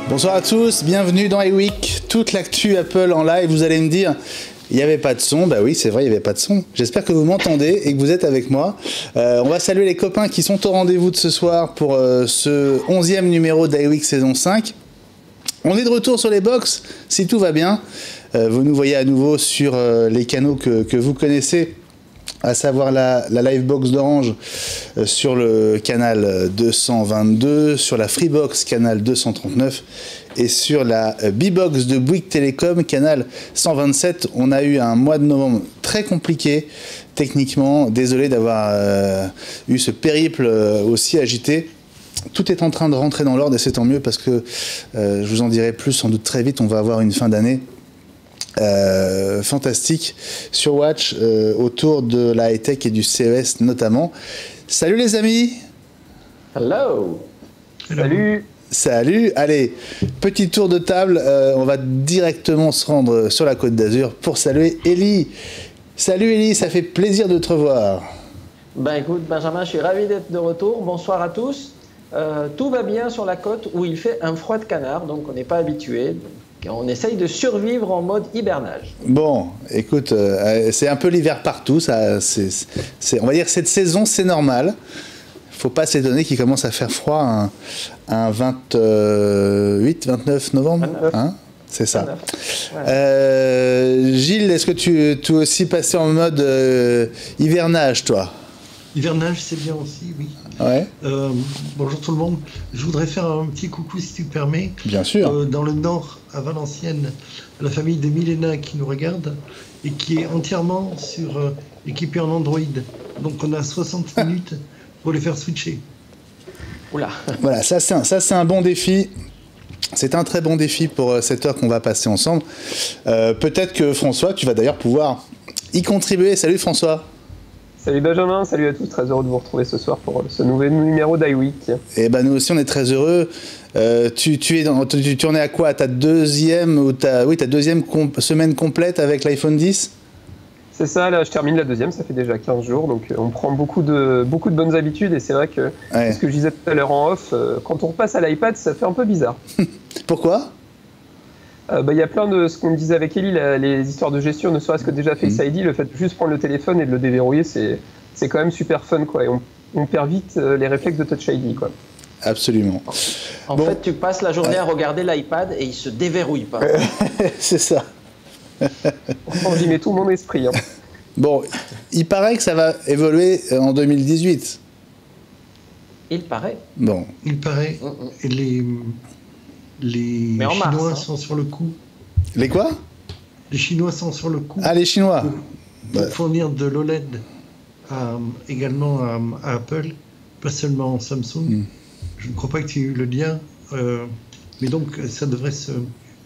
Bonsoir à tous, bienvenue dans iWeek, toute l'actu Apple en live. Vous allez me dire, il n'y avait pas de son. Bah oui, c'est vrai, il n'y avait pas de son. J'espère que vous m'entendez et que vous êtes avec moi. On va saluer les copains qui sont au rendez-vous de ce soir pour ce 11e numéro d'iWeek saison 5. On est de retour sur les box, si tout va bien. Vous nous voyez à nouveau sur les canaux que vous connaissez, à savoir la Livebox d'Orange sur le canal 222, sur la Freebox canal 239 et sur la B-Box de Bouygues Télécom canal 127. On a eu un mois de novembre très compliqué techniquement. Désolé d'avoir eu ce périple aussi agité. Tout est en train de rentrer dans l'ordre et c'est tant mieux parce que je vous en dirai plus sans doute très vite. On va avoir une fin d'année fantastique sur Watch autour de la high-tech et du CES notamment. Salut les amis. Hello. Salut. Salut. Allez, petit tour de table. On va directement se rendre sur la Côte d'Azur pour saluer Ellie. Salut Ellie, ça fait plaisir de te revoir. Ben écoute Benjamin, je suis ravi d'être de retour. Bonsoir à tous. Tout va bien sur la côte où il fait un froid de canard, donc on n'est pas habitué. On essaye de survivre en mode hibernage. Bon, écoute, c'est un peu l'hiver partout. Ça, on va dire cette saison, c'est normal. Faut pas s'étonner qu'il commence à faire froid un 28, 29 novembre. 29. Hein, c'est ça. 29. Gilles, est-ce que tu aussi passé en mode hivernage, toi? Hivernage, c'est bien aussi, oui. Ouais. Bonjour tout le monde. Je voudrais faire un petit coucou, si tu me permets. Bien sûr. Dans le Nord, à Valenciennes, à la famille des Milena qui nous regarde et qui est entièrement équipée en Android. Donc on a 60 minutes pour les faire switcher. Oula. Voilà, ça c'est un bon défi. C'est un très bon défi pour cette heure qu'on va passer ensemble. Peut-être que François, tu vas d'ailleurs pouvoir y contribuer. Salut François. Salut Benjamin, salut à tous, très heureux de vous retrouver ce soir pour ce nouvel numéro d'iWeek. Et ben nous aussi on est très heureux. Tu en es à quoi? Ta deuxième semaine complète avec l'iPhone 10? C'est ça, là je termine la deuxième, ça fait déjà 15 jours, donc on prend beaucoup de bonnes habitudes et c'est vrai que, ce que je disais tout à l'heure en off, quand on repasse à l'iPad ça fait un peu bizarre. Pourquoi? Y a plein de ce qu'on me disait avec Ellie, les histoires de gestion, ne serait-ce que déjà Face ID, le fait de juste prendre le téléphone et de le déverrouiller, c'est quand même super fun, quoi. Et on perd vite les réflexes de Touch ID, quoi. Absolument. En fait, tu passes la journée à regarder l'iPad et il se déverrouille pas. C'est ça. J'y mets tout mon esprit. Hein. Bon, il paraît que ça va évoluer en 2018. Il paraît. Bon. Il paraît. Et les Chinois sont sur le coup. Les quoi? Les Chinois sont sur le coup. Ah, les Chinois. Pour fournir de l'OLED également à Apple, pas seulement Samsung. Je ne crois pas que tu aies eu le lien, mais donc ça devrait se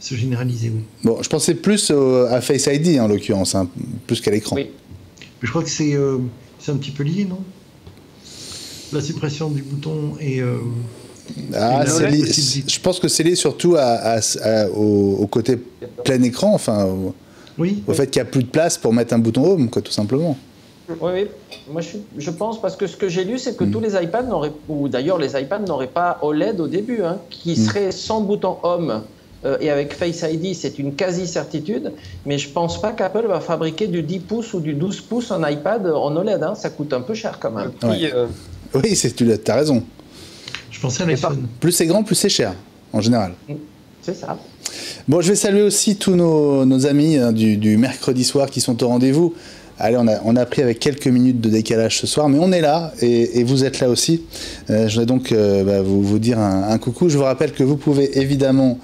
généraliser, oui. Bon, je pensais plus à Face ID en l'occurrence, hein, plus qu'à l'écran. Oui. Mais je crois que c'est un petit peu lié, non? La suppression du bouton et... je pense que c'est lié surtout au côté plein écran, enfin, au fait qu'il n'y a plus de place pour mettre un bouton Home, quoi, tout simplement. Oui. Moi, je pense, parce que ce que j'ai lu, c'est que tous les iPads ou d'ailleurs les iPads n'auraient pas OLED au début, qui serait sans bouton Home. Et avec Face ID, c'est une quasi-certitude, mais je pense pas qu'Apple va fabriquer du 10 pouces ou du 12 pouces en iPad en OLED, ça coûte un peu cher quand même. Ouais. Oui, tu as raison. Je pensais à l'iPhone. Plus c'est grand, plus c'est cher, en général. C'est ça. Bon, je vais saluer aussi tous nos amis du mercredi soir qui sont au rendez-vous. Allez, on a pris avec quelques minutes de décalage ce soir, mais on est là et vous êtes là aussi. Je voudrais donc vous dire un coucou. Je vous rappelle que vous pouvez évidemment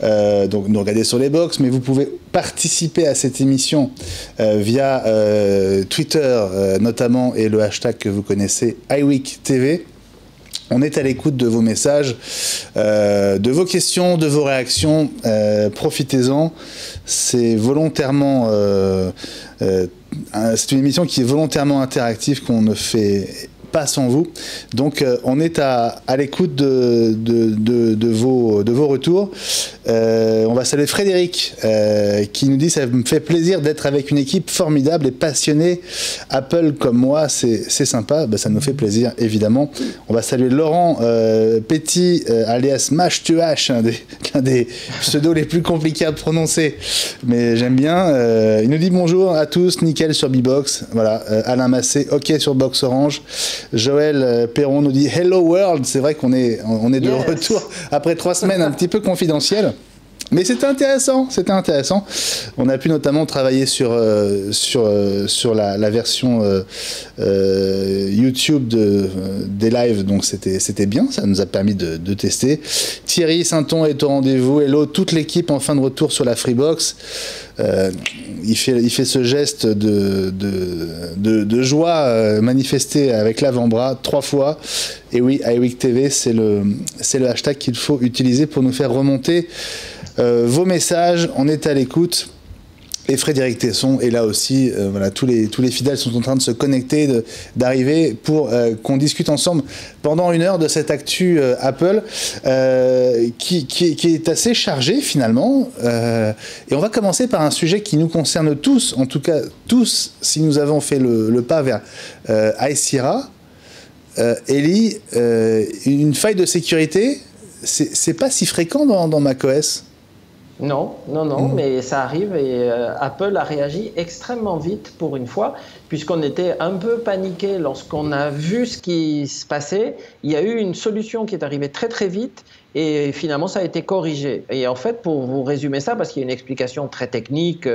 donc nous regarder sur les box, mais vous pouvez participer à cette émission via Twitter notamment et le hashtag que vous connaissez, iWeekTV. On est à l'écoute de vos messages, de vos questions, de vos réactions. Profitez-en. C'est volontairement... c'est une émission qui est volontairement interactive, qu'on ne fait pas sans vous. Donc on est à l'écoute de vos retours. On va saluer Frédéric qui nous dit: ça me fait plaisir d'être avec une équipe formidable et passionnée Apple comme moi, c'est sympa. Ça nous fait plaisir, évidemment. On va saluer Laurent Petit alias Mash to Hash, l'un des pseudos les plus compliqués à prononcer, mais j'aime bien. Il nous dit bonjour à tous, nickel sur B-Box. Voilà. Alain Massé, ok sur Box Orange. Joël Perron nous dit Hello World. C'est vrai qu'on est de retour après 3 semaines un petit peu confidentielles. Mais c'était intéressant. On a pu notamment travailler sur la version YouTube des lives, donc c'était bien, ça nous a permis de tester. Thierry Sainton est au rendez-vous, hello, toute l'équipe en fin de retour sur la Freebox. Il fait ce geste de joie manifesté avec l'avant-bras 3 fois. Et oui, iWeek TV, c'est le hashtag qu'il faut utiliser pour nous faire remonter vos messages. On est à l'écoute. Et Frédéric Tesson est là aussi. Voilà, tous les fidèles sont en train de se connecter, d'arriver pour qu'on discute ensemble pendant 1 heure de cette actu Apple qui est assez chargée finalement. Et on va commencer par un sujet qui nous concerne tous, en tout cas tous, si nous avons fait le pas vers High Sierra. Ellie, une faille de sécurité, c'est pas si fréquent dans macOS. Non, mais ça arrive et Apple a réagi extrêmement vite pour une fois, puisqu'on était un peu paniqué lorsqu'on a vu ce qui se passait. Il y a eu une solution qui est arrivée très très vite et finalement ça a été corrigé. Et en fait, pour vous résumer ça, parce qu'il y a une explication très technique,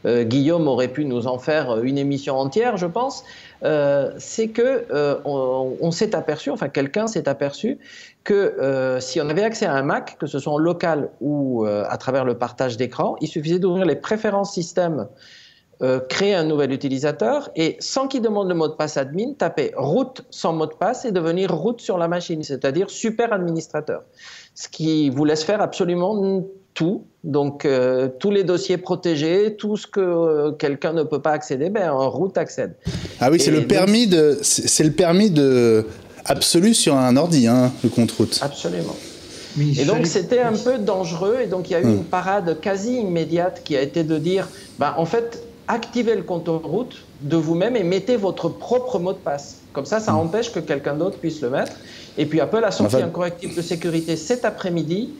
Guillaume aurait pu nous en faire une émission entière, je pense, c'est que on s'est aperçu, enfin quelqu'un s'est aperçu que si on avait accès à un Mac, que ce soit en local ou à travers le partage d'écran, il suffisait d'ouvrir les préférences système, créer un nouvel utilisateur et sans qu'il demande le mot de passe admin, taper root sans mot de passe et devenir root sur la machine, c'est-à-dire super administrateur. Ce qui vous laisse faire absolument tout. Donc tous les dossiers protégés, tout ce que quelqu'un ne peut pas accéder, un root accède. Ah oui, c'est le permis absolu sur un ordi, hein, le compte-route. Absolument. Et donc c'était un peu dangereux et donc il y a eu une parade quasi immédiate qui a été de dire, en fait, activez le compte root de vous-même et mettez votre propre mot de passe. Comme ça empêche que quelqu'un d'autre puisse le mettre. Et puis Apple a sorti un correctif de sécurité cet après-midi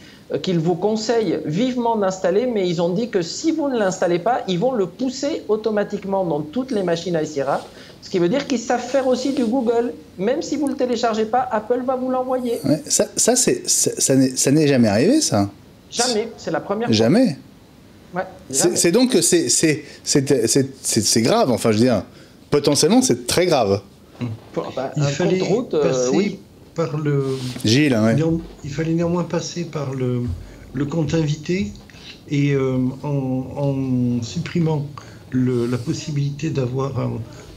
qu'ils vous conseillent vivement d'installer, mais ils ont dit que si vous ne l'installez pas, ils vont le pousser automatiquement dans toutes les machines High Sierra. Ce qui veut dire qu'ils savent faire aussi du Google. Même si vous ne le téléchargez pas, Apple va vous l'envoyer. Ouais, ça n'est jamais arrivé, ça. Jamais, c'est la première fois. Jamais. Ouais, c'est donc que c'est grave, enfin je veux dire, potentiellement c'est très grave. Il fallait passer par le... Gilles, ouais. Il fallait néanmoins passer par le compte invité et en supprimant la possibilité d'avoir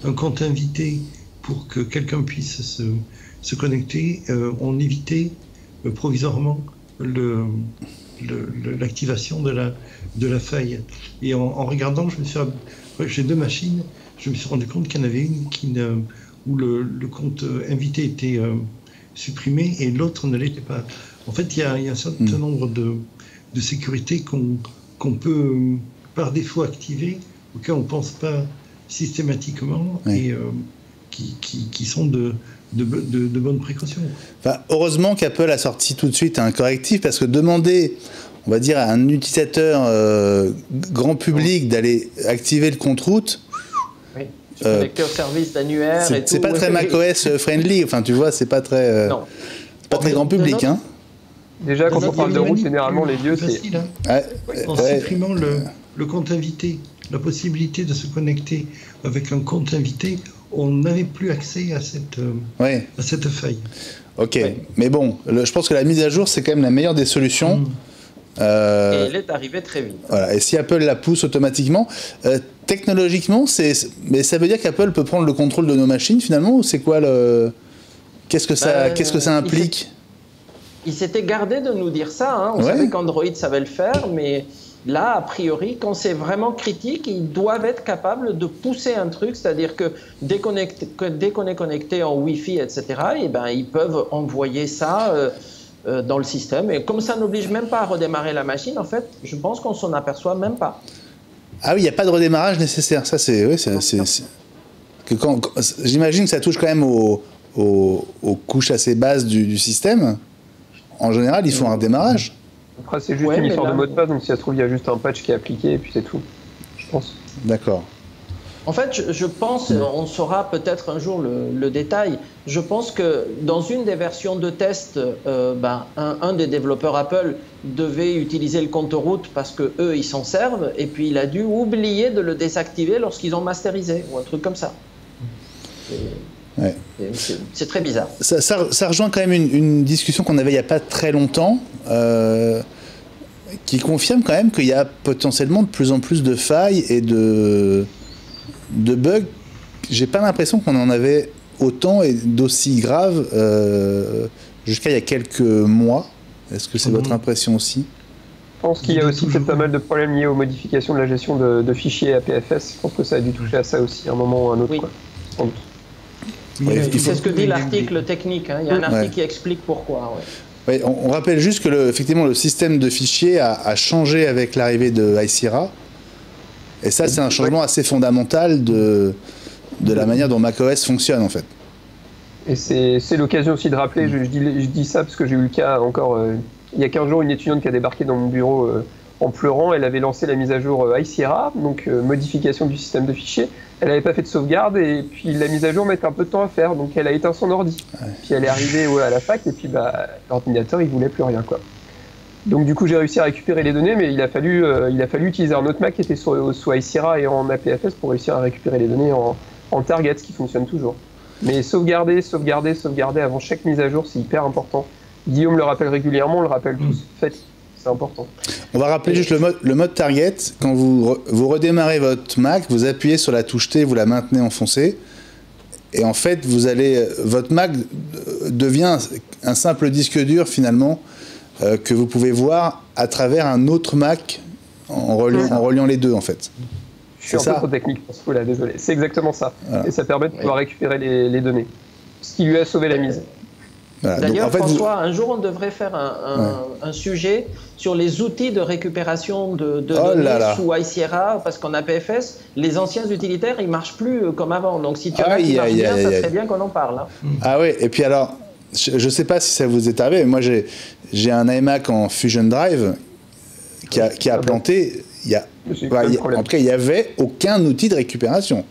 un compte invité pour que quelqu'un puisse se connecter, on évitait provisoirement l'activation de la faille. Et en regardant, j'ai 2 machines, je me suis rendu compte qu'il y en avait une où le compte invité était supprimé et l'autre ne l'était pas. En fait, il y a un certain nombre de sécurités qu'on peut par défaut activer, auxquelles on ne pense pas systématiquement et qui sont de bonnes précautions. Enfin, heureusement qu'Apple a sorti tout de suite un correctif, parce que demander, on va dire, à un utilisateur grand public d'aller activer le compte-route, connecté au service d'annuaire et tout. C'est pas très macOS friendly, enfin tu vois, c'est pas très, pas très grand public. Hein. Déjà, quand on parle de route, généralement les vieux, c'est... En supprimant le compte invité, la possibilité de se connecter avec un compte invité, on n'avait plus accès à cette faille. Ok, mais bon, je pense que la mise à jour, c'est quand même la meilleure des solutions. Et elle est arrivée très vite. Voilà. Et si Apple la pousse automatiquement, technologiquement, mais ça veut dire qu'Apple peut prendre le contrôle de nos machines finalement, ou c'est quoi qu'est-ce que ça implique ? il s'était gardé de nous dire ça. Hein. On savait qu'Android savait le faire, mais là, a priori, quand c'est vraiment critique, ils doivent être capables de pousser un truc, c'est-à-dire que dès qu'on est connecté en Wi-Fi, etc., et ben, ils peuvent envoyer ça dans le système. Et comme ça n'oblige même pas à redémarrer la machine, en fait, je pense qu'on s'en aperçoit même pas. Ah oui, il n'y a pas de redémarrage nécessaire. Ça, c'est... J'imagine que ça touche quand même aux couches assez basses du système. En général, ils font un redémarrage. Après, c'est juste une histoire de mot de passe, donc si ça se trouve, il y a juste un patch qui est appliqué et puis c'est tout, je pense. D'accord. En fait, je pense, on saura peut-être un jour le détail, je pense que dans une des versions de test, un des développeurs Apple devait utiliser le compte-route parce qu'eux, ils s'en servent, et puis il a dû oublier de le désactiver lorsqu'ils ont masterisé, ou un truc comme ça. Ouais. C'est très bizarre. Ça rejoint quand même une discussion qu'on avait il n'y a pas très longtemps, qui confirme quand même qu'il y a potentiellement de plus en plus de failles et de bugs. J'ai pas l'impression qu'on en avait autant et d'aussi graves jusqu'à il y a quelques mois. Est-ce que c'est votre impression aussi? Je pense qu'il y a aussi peut-être pas mal de problèmes liés aux modifications de la gestion de fichiers APFS. Je pense que ça a dû toucher à ça aussi à un moment ou à un autre. Oui. Quoi, sans doute. C'est ce que dit l'article technique. Hein. Il y a un article qui explique pourquoi. Ouais, on rappelle juste que effectivement, le système de fichiers a changé avec l'arrivée de High Sierra. Et ça, c'est un changement assez fondamental de la manière dont macOS fonctionne, en fait. Et c'est l'occasion aussi de rappeler, je dis ça parce que j'ai eu le cas encore, il y a 15 jours, une étudiante qui a débarqué dans mon bureau en pleurant. Elle avait lancé la mise à jour High Sierra, donc modification du système de fichiers. Elle n'avait pas fait de sauvegarde et puis la mise à jour mettait un peu de temps à faire, donc elle a éteint son ordi. Ouais. Puis elle est arrivée à la fac et puis l'ordinateur il voulait plus rien, quoi. Donc du coup j'ai réussi à récupérer les données, mais il a fallu utiliser un autre Mac qui était sous High Sierra et en APFS pour réussir à récupérer les données en target, ce qui fonctionne toujours. Mais sauvegarder avant chaque mise à jour, c'est hyper important. Guillaume le rappelle régulièrement, on le rappelle tous. Faites, c'est important. On va rappeler juste le mode target. Quand vous redémarrez votre Mac, vous appuyez sur la touche T, vous la maintenez enfoncée. Et en fait, votre Mac devient un simple disque dur finalement que vous pouvez voir à travers un autre Mac en reliant les deux en fait. Je suis un peu trop technique pour ce coup-là, désolé. C'est exactement ça. Voilà. Et ça permet de pouvoir récupérer les données. Ce qui lui a sauvé la mise. Voilà. D'ailleurs, en fait, François, un jour on devrait faire un sujet sur les outils de récupération de données sous High Sierra, parce qu'en APFS, les anciens utilitaires, ils ne marchent plus comme avant. Donc si tu as qui marche bien, ça serait bien qu'on en parle. Hein. Ah oui, et puis alors, je ne sais pas si ça vous est arrivé, mais moi j'ai un iMac en Fusion Drive qui a planté. En tout cas, il n'y avait aucun outil de récupération.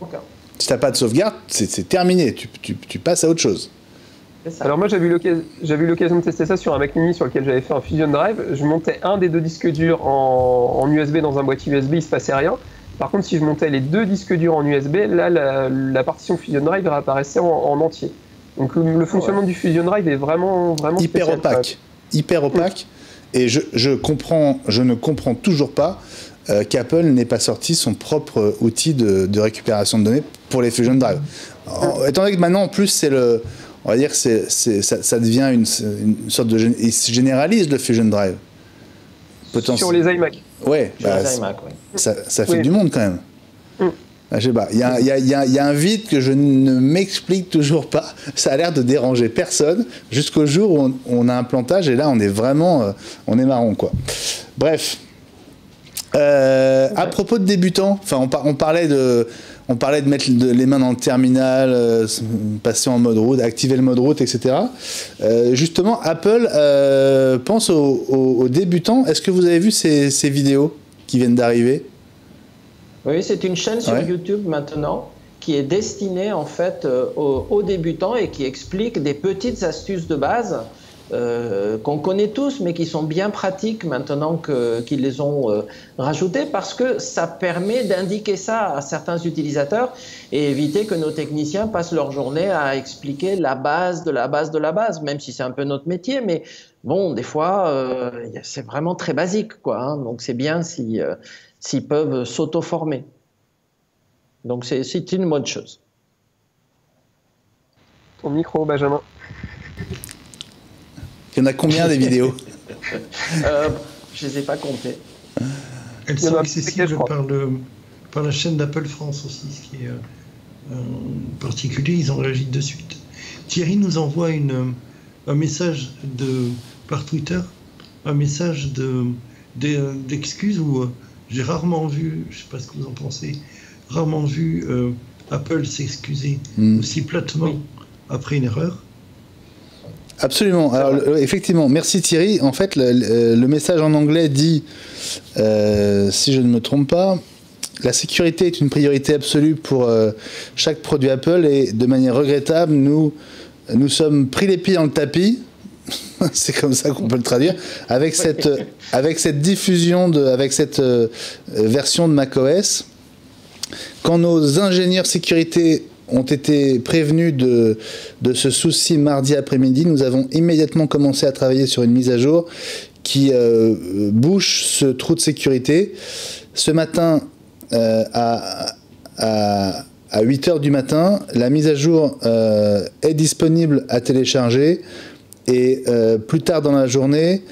Aucun. Si tu n'as pas de sauvegarde, c'est terminé. Tu passes à autre chose. Alors moi, j'avais eu l'occasion de tester ça sur un Mac Mini sur lequel j'avais fait un Fusion Drive. Je montais un des deux disques durs en USB dans un boîtier USB, il ne se passait rien. Par contre, si je montais les deux disques durs en USB, là, la partition Fusion Drive réapparaissait en entier. Donc le fonctionnement du Fusion Drive est vraiment hyper spécial, opaque. Hyper opaque. Et je ne comprends toujours pas qu'Apple n'ait pas sorti son propre outil de récupération de données pour les Fusion Drive. Étant donné que maintenant, en plus, on va dire que ça devient une sorte de... Il se généralise le Fusion Drive. Sur les iMac. Ouais. Ça fait du monde quand même. Je sais pas. Il y a un vide que je ne m'explique toujours pas. Ça a l'air de déranger personne jusqu'au jour où on a un plantage et là on est vraiment... on est marron quoi. Bref. À propos de débutants, on parlait de mettre les mains dans le terminal, passer en mode route, activer le mode route, etc. Justement, Apple pense aux débutants. Est-ce que vous avez vu ces vidéos qui viennent d'arriver? Oui, c'est une chaîne sur YouTube maintenant qui est destinée en fait aux débutants et qui explique des petites astuces de base qu'on connaît tous, mais qui sont bien pratiques maintenant qu'ils les ont rajoutées, parce que ça permet d'indiquer ça à certains utilisateurs et éviter que nos techniciens passent leur journée à expliquer la base de la base de la base, même si c'est un peu notre métier, mais bon, des fois, c'est vraiment très basique, quoi, hein, donc c'est bien s'ils peuvent s'auto-former. Donc c'est une bonne chose. Ton micro, Benjamin. Il y en a combien des vidéos? Je les ai pas comptées. Elles sont accessibles par la chaîne d'Apple France aussi, ce qui est particulier, ils ont réagi de suite. Thierry nous envoie un message par Twitter, un message d'excuses où j'ai rarement vu, je ne sais pas ce que vous en pensez, rarement vu Apple s'excuser aussi platement après une erreur. Absolument. Alors, effectivement, merci Thierry. En fait, le message en anglais dit, si je ne me trompe pas, la sécurité est une priorité absolue pour chaque produit Apple et de manière regrettable, nous sommes pris les pieds dans le tapis, c'est comme ça qu'on peut le traduire, avec cette diffusion, avec cette version de macOS. Quand nos ingénieurs sécurité ont été prévenus de ce souci mardi après-midi, nous avons immédiatement commencé à travailler sur une mise à jour qui bouche ce trou de sécurité. Ce matin, à 8h du matin, la mise à jour est disponible à télécharger et plus tard dans la journée,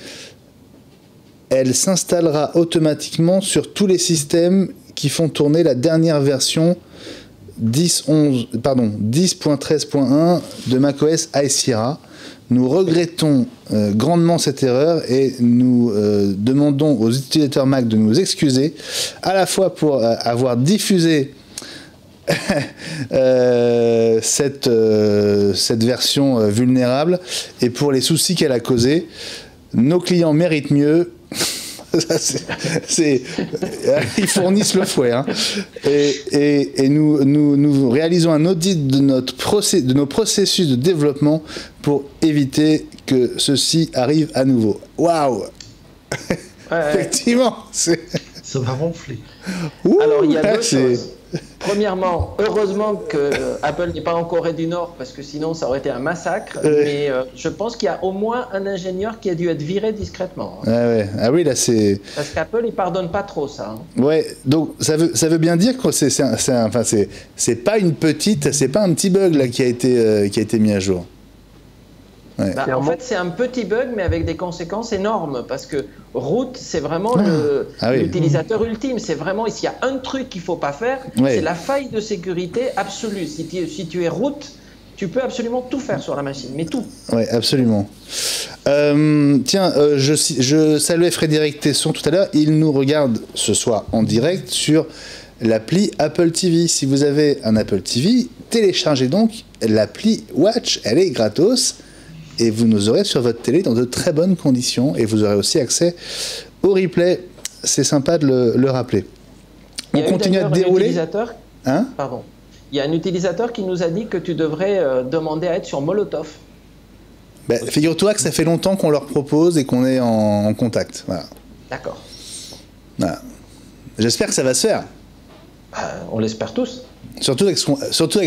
elle s'installera automatiquement sur tous les systèmes qui font tourner la dernière version 10.13.1 de macOS High Sierra. Nous regrettons grandement cette erreur et nous demandons aux utilisateurs Mac de nous excuser à la fois pour avoir diffusé cette version vulnérable et pour les soucis qu'elle a causés. Nos clients méritent mieux. Ils fournissent le fouet, hein. Et nous réalisons un audit de nos processus de développement pour éviter que ceci arrive à nouveau. Waouh. Effectivement, ça va ronfler. Alors il y a deux choses. Premièrement, heureusement que Apple n'est pas en Corée du Nord parce que sinon ça aurait été un massacre. Mais je pense qu'il y a au moins un ingénieur qui a dû être viré discrètement. Ah oui, là c'est. Parce qu'Apple il pardonne pas trop ça. Ouais, donc ça veut bien dire que c'est pas un petit bug là qui a été mis à jour. Ouais. En fait, c'est un petit bug, mais avec des conséquences énormes, parce que root, c'est vraiment l'utilisateur ultime. C'est vraiment, s'il y a un truc qu'il ne faut pas faire, c'est la faille de sécurité absolue. Si tu es root, tu peux absolument tout faire sur la machine, mais tout. Oui, absolument. Je saluais Frédéric Tesson tout à l'heure. Il nous regarde ce soir en direct sur l'appli Apple TV. Si vous avez un Apple TV, téléchargez donc l'appli Watch. Elle est gratos. Et vous nous aurez sur votre télé dans de très bonnes conditions. Et vous aurez aussi accès au replay. C'est sympa de le rappeler. On continue à dérouler. Pardon. Il y a un utilisateur qui nous a dit que tu devrais demander à être sur Molotov. Figure-toi que ça fait longtemps qu'on leur propose et qu'on est en contact. Voilà. D'accord. Voilà. J'espère que ça va se faire. On l'espère tous. Surtout avec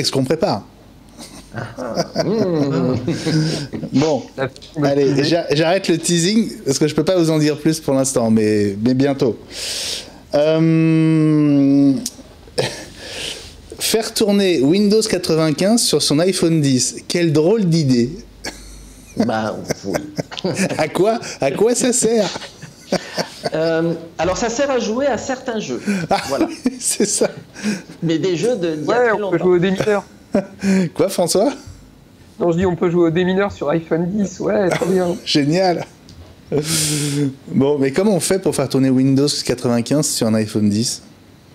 ce qu'on prépare. Bon, allez, j'arrête le teasing parce que je peux pas vous en dire plus pour l'instant, mais bientôt. Faire tourner Windows 95 sur son iPhone 10, quelle drôle d'idée. Oui. À quoi ça sert? Alors ça sert à jouer à certains jeux. Voilà. C'est ça. Mais des jeux d'il y a très longtemps. On peut jouer au démineur. Quoi, François? Non, je dis on peut jouer au démineur sur iPhone 10, ouais, trop bien. Génial. Bon, mais comment on fait pour faire tourner Windows 95 sur un iPhone 10?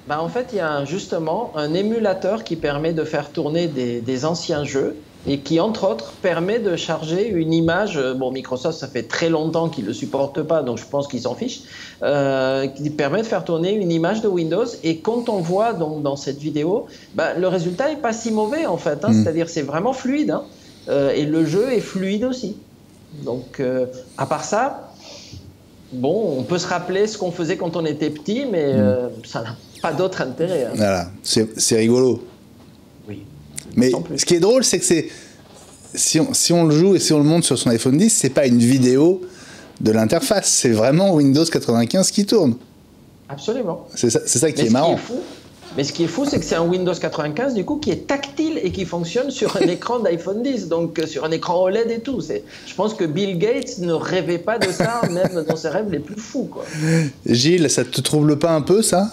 En fait, il y a justement un émulateur qui permet de faire tourner des anciens jeux et qui, entre autres, permet de charger une image. Bon, Microsoft, ça fait très longtemps qu'ils ne le supportent pas, donc je pense qu'ils s'en fichent. Qui permet de faire tourner une image de Windows. Et quand on voit donc, dans cette vidéo, le résultat n'est pas si mauvais, en fait. C'est-à-dire c'est vraiment fluide. Et le jeu est fluide aussi. Donc, à part ça, bon, on peut se rappeler ce qu'on faisait quand on était petit, mais ça n'a pas d'autre intérêt. Voilà, c'est rigolo. Oui. Mais ce qui est drôle, c'est que si on le joue et si on le monte sur son iPhone 10, c'est pas une vidéo de l'interface, c'est vraiment Windows 95 qui tourne. Absolument. C'est ça qui est marrant. Mais ce qui est fou, c'est que c'est un Windows 95 du coup qui est tactile et qui fonctionne sur un écran d'iPhone 10, donc sur un écran OLED et tout. Je pense que Bill Gates ne rêvait pas de ça, même dans ses rêves les plus fous, quoi. Gilles, ça te trouble pas un peu, ça?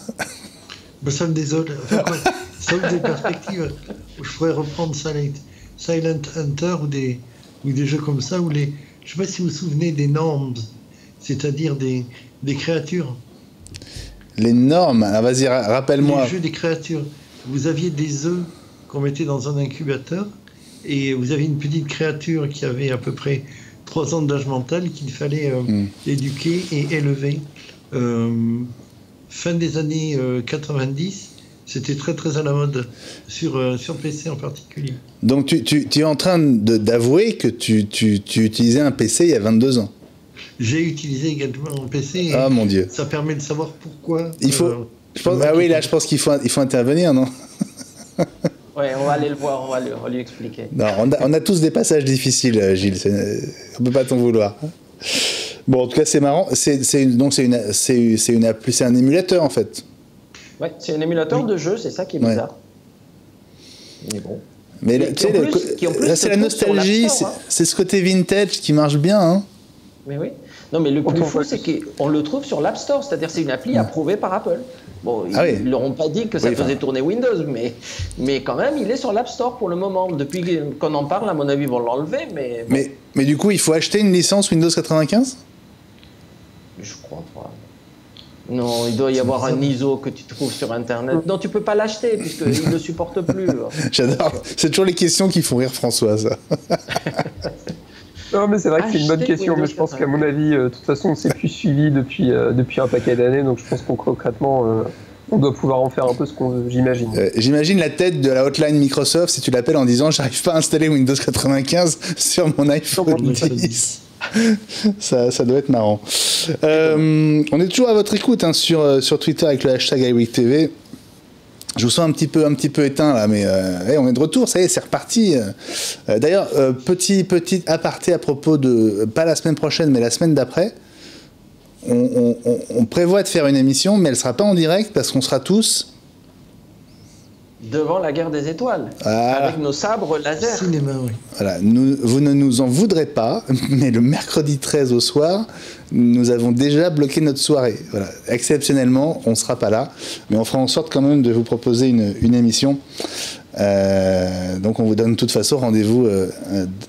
Ben, ça me désole. Enfin, quoi, ça ouvre des perspectives où je pourrais reprendre Silent Hunter ou des jeux comme ça, où je ne sais pas si vous vous souvenez des norms, c'est-à-dire des créatures. Les normes, alors vas-y, rappelle-moi. Les jeux des créatures. Vous aviez des œufs qu'on mettait dans un incubateur et vous aviez une petite créature qui avait à peu près 3 ans d'âge mental qu'il fallait éduquer et élever. Fin des années 90, c'était très très à la mode, sur PC en particulier. Donc tu es en train d'avouer que tu utilisais un PC il y a 22 ans. J'ai utilisé également un PC. Ah mon Dieu. Ça permet de savoir pourquoi. Il faut. Je pense qu'il faut intervenir, non? Ouais, on va aller le voir, on va lui expliquer. Non, on a tous des passages difficiles, Gilles. On peut pas t'en vouloir. Bon, en tout cas, c'est marrant. C'est un émulateur en fait. Ouais, c'est un émulateur de jeu, c'est ça qui est bizarre. Mais bon. Mais tu sais, là, c'est la nostalgie, c'est ce côté vintage qui marche bien, hein. Mais oui. Non, mais le plus fou, c'est qu'on le trouve sur l'App Store, c'est-à-dire c'est une appli approuvée par Apple. Bon, ils ne leur ont pas dit que ça faisait tourner Windows, mais quand même, il est sur l'App Store pour le moment. Depuis qu'on en parle, à mon avis, ils vont l'enlever. Mais du coup, il faut acheter une licence Windows 95 ? Je crois pas. Non, il doit y avoir un ISO que tu trouves sur Internet. Non, tu peux pas l'acheter puisqu'il ne supporte plus. J'adore. C'est toujours les questions qui font rire François, ça. Non, mais c'est vrai que c'est une bonne question, mais je pense qu'à mon avis, de toute façon, on s'est plus suivi depuis un paquet d'années, donc je pense qu'on concrètement, on doit pouvoir en faire un peu ce qu'on veut, j'imagine. J'imagine la tête de la hotline Microsoft si tu l'appelles en disant « J'arrive pas à installer Windows 95 sur mon iPhone 10 ». Ça doit être marrant. On est toujours à votre écoute hein, sur Twitter avec le hashtag iWeekTV. Je vous sens un petit peu éteint là, mais on est de retour, ça y est, c'est reparti. D'ailleurs, petit aparté à propos de, pas la semaine prochaine, mais la semaine d'après, on prévoit de faire une émission, mais elle ne sera pas en direct parce qu'on sera tous... devant la guerre des étoiles, avec nos sabres laser. Cinéma, oui. Voilà, vous ne nous en voudrez pas, mais le mercredi 13 au soir, nous avons déjà bloqué notre soirée. Voilà. Exceptionnellement, on ne sera pas là, mais on fera en sorte quand même de vous proposer une émission. Donc on vous donne de toute façon rendez-vous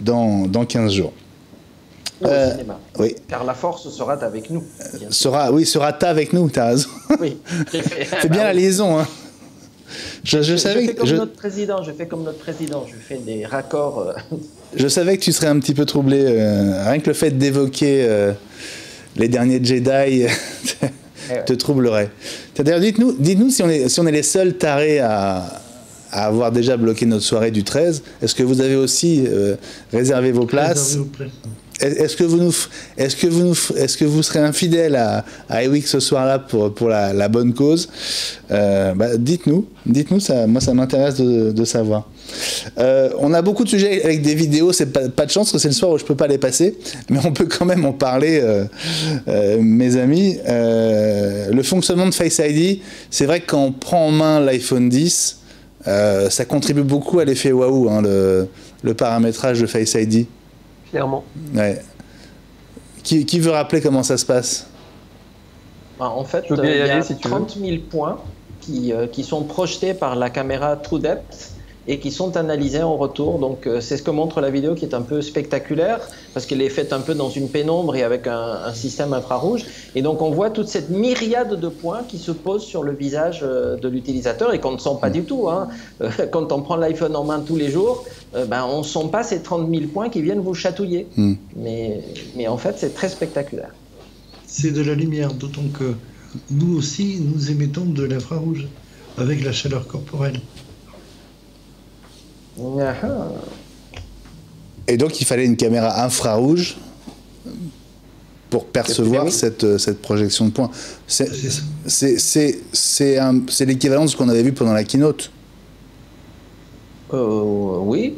dans 15 jours. Au cinéma. Oui. Car la force sera avec nous. Sera avec nous, tu as raison. Oui. Fais bien la liaison, hein. Je fais comme notre président, je fais des raccords. Je savais que tu serais un petit peu troublé, rien que le fait d'évoquer les derniers Jedi te troublerait. D'ailleurs, dites-nous si on est les seuls tarés à avoir déjà bloqué notre soirée du 13. Est-ce que vous avez aussi réservé vos places ? Est-ce que vous serez infidèle à iWeek ce soir-là pour la bonne cause? Dites-nous, ça, moi ça m'intéresse de savoir. On a beaucoup de sujets avec des vidéos, c'est pas de chance que c'est le soir où je peux pas les passer, mais on peut quand même en parler, mes amis. Le fonctionnement de Face ID, c'est vrai que quand on prend en main l'iPhone 10, ça contribue beaucoup à l'effet waouh, hein, le paramétrage de Face ID. Clairement. Ouais. Qui veut rappeler comment ça se passe? En fait, il y a 30 000 points qui sont projetés par la caméra TrueDepth et qui sont analysés en retour. Donc c'est ce que montre la vidéo, qui est un peu spectaculaire parce qu'elle est faite un peu dans une pénombre et avec un système infrarouge. Et donc on voit toute cette myriade de points qui se posent sur le visage de l'utilisateur et qu'on ne sent pas du tout, hein. Quand on prend l'iPhone en main tous les jours, on ne sent pas ces 30 000 points qui viennent vous chatouiller. Mais en fait, c'est très spectaculaire. C'est de la lumière, d'autant que nous aussi, nous émettons de l'infrarouge avec la chaleur corporelle. Et donc, il fallait une caméra infrarouge pour percevoir cette projection de points. C'est l'équivalent de ce qu'on avait vu pendant la keynote. Oui,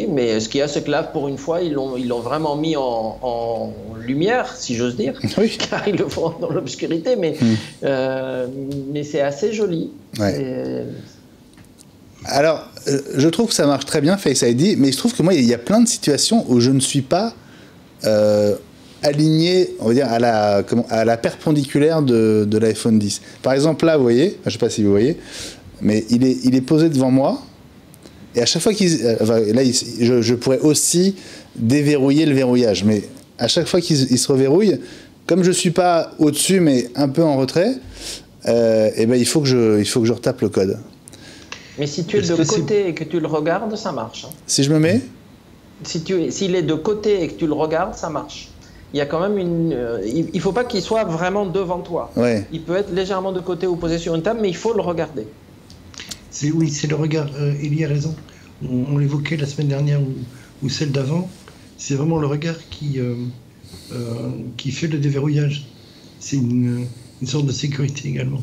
mais ce qu'il y a, c'est que là, pour une fois, ils l'ont vraiment mis en lumière, si j'ose dire, Oui. car ils le font dans l'obscurité, mais c'est assez joli. Ouais. Alors, je trouve que ça marche très bien, Face ID, mais je trouve que moi, il y a plein de situations où je ne suis pas aligné, on va dire, à la perpendiculaire de l'iPhone 10. Par exemple, là, vous voyez, je ne sais pas si vous voyez, mais il est posé devant moi. Et à chaque fois je pourrais aussi déverrouiller le verrouillage, mais à chaque fois qu'il se reverrouille, comme je suis pas au-dessus mais un peu en retrait, et ben il faut que je retape le code. Mais si tu es de côté et que tu le regardes, ça marche. Si je me mets, s'il est de côté et que tu le regardes, ça marche. Il y a quand même il faut pas qu'il soit vraiment devant toi. Ouais. Il peut être légèrement de côté ou posé sur une table, mais il faut le regarder. Oui, c'est le regard. Élie a raison. On l'évoquait la semaine dernière ou celle d'avant. C'est vraiment le regard qui fait le déverrouillage. C'est une sorte de sécurité également.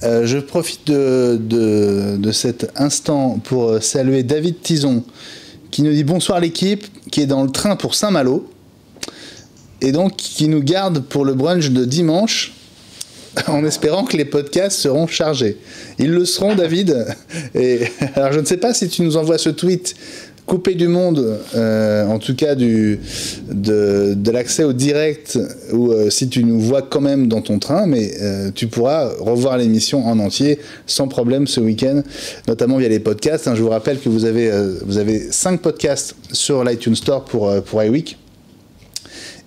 Je profite de cet instant pour saluer David Tison qui nous dit bonsoir l'équipe, qui est dans le train pour Saint-Malo et donc qui nous garde pour le brunch de dimanche. En espérant que les podcasts seront chargés. Ils le seront, David. Et, alors, je ne sais pas si tu nous envoies ce tweet coupé du monde, en tout cas de l'accès au direct, ou si tu nous vois quand même dans ton train, mais tu pourras revoir l'émission en entier sans problème ce week-end, notamment via les podcasts. Je vous rappelle que vous avez 5 podcasts sur l'iTunes Store pour iWeek.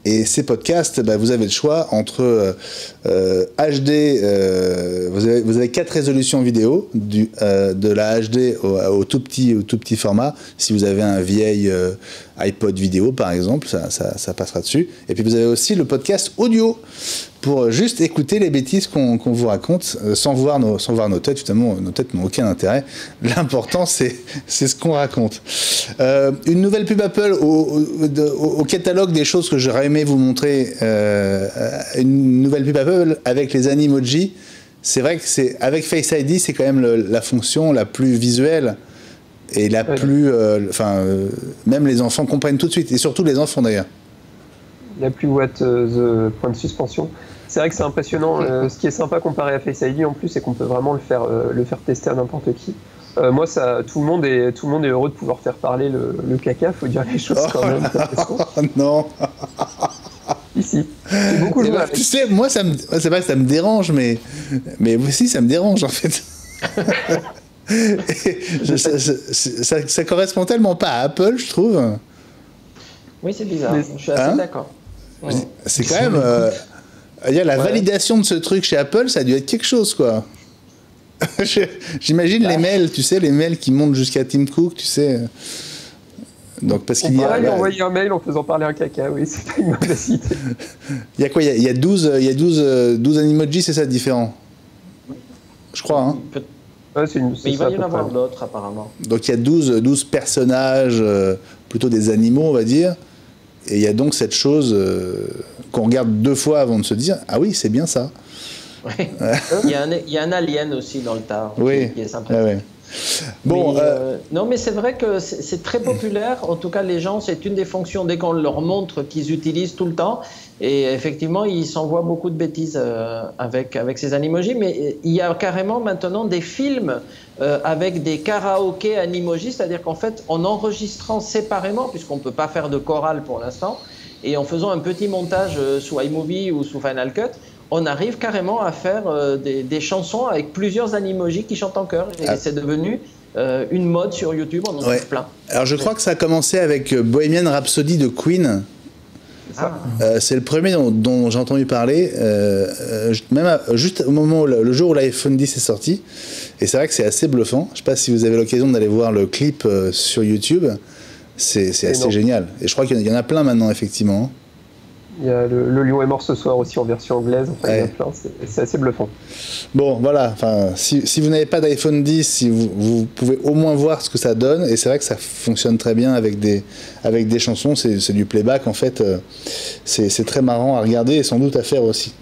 Et ces podcasts, vous avez le choix entre HD, vous avez 4 résolutions vidéo, de la HD au tout petit format. Si vous avez un vieil iPod vidéo par exemple, ça passera dessus. Et puis vous avez aussi le podcast audio pour juste écouter les bêtises qu'on vous raconte sans voir nos têtes. Évidemment, nos têtes n'ont aucun intérêt. L'important, c'est ce qu'on raconte. Une nouvelle pub Apple au catalogue des choses que j'aurais aimé vous montrer. Une nouvelle pub Apple avec les Animoji. C'est vrai que avec Face ID, c'est quand même la fonction la plus visuelle et la plus... même les enfants comprennent tout de suite. Et surtout les enfants d'ailleurs. La plus what the point de suspension. C'est vrai que c'est impressionnant. Ce qui est sympa comparé à Face ID en plus, c'est qu'on peut vraiment le faire tester à n'importe qui. Moi, tout le monde est heureux de pouvoir faire parler le caca. Faut dire les choses quand même. Non. Ici, c'est beaucoup joué. Tu sais, moi, c'est pas que ça me dérange, mais aussi ça me dérange en fait. Ça correspond tellement pas à Apple, je trouve. Oui, c'est bizarre. Je suis assez d'accord. Ouais. C'est quand même. Il y a la validation de ce truc chez Apple, ça a dû être quelque chose, quoi. J'imagine les mails, tu sais, les mails qui montent jusqu'à Tim Cook, tu sais. Donc, parce qu'il y a. lui envoyer un mail en faisant parler un caca, oui, c'est pas une mauvaise idée. Il y a quoi ? Il y a 12 Animoji, c'est ça, différents ? Je crois, hein. Ouais, mais il va y en avoir d'autres, apparemment. Donc, il y a 12 personnages, plutôt des animaux, on va dire. Et il y a donc cette chose qu'on regarde 2 fois avant de se dire « Ah oui, c'est bien ça ». Ouais. Il y a un alien aussi dans le tas qui est sympa. Ouais. Bon, non, mais c'est vrai que c'est très populaire. En tout cas, les gens, c'est une des fonctions dès qu'on leur montre qu'ils utilisent tout le temps. Et effectivement, ils s'envoient beaucoup de bêtises avec ces Animoji. Mais il y a carrément maintenant des films avec des karaokés Animoji. C'est-à-dire qu'en fait, en enregistrant séparément, puisqu'on ne peut pas faire de chorale pour l'instant, et en faisant un petit montage sous iMovie ou sous Final Cut, on arrive carrément à faire des chansons avec plusieurs Animoji qui chantent en chœur. Et c'est devenu une mode sur YouTube, on en trouve plein. Alors je crois que ça a commencé avec Bohemian Rhapsody de Queen. C'est le premier dont j'ai entendu parler, même juste au moment le jour où l'iPhone 10 est sorti. Et c'est vrai que c'est assez bluffant. Je ne sais pas si vous avez l'occasion d'aller voir le clip sur YouTube. C'est assez génial. Et je crois qu'il y en a plein maintenant, effectivement. Il y a le Lion est mort ce soir aussi en version anglaise. Enfin, il y en a plein. C'est assez bluffant. Bon, voilà. Enfin, si vous n'avez pas d'iPhone 10, si vous pouvez au moins voir ce que ça donne. Et c'est vrai que ça fonctionne très bien avec des chansons. C'est du playback, en fait. C'est très marrant à regarder et sans doute à faire aussi.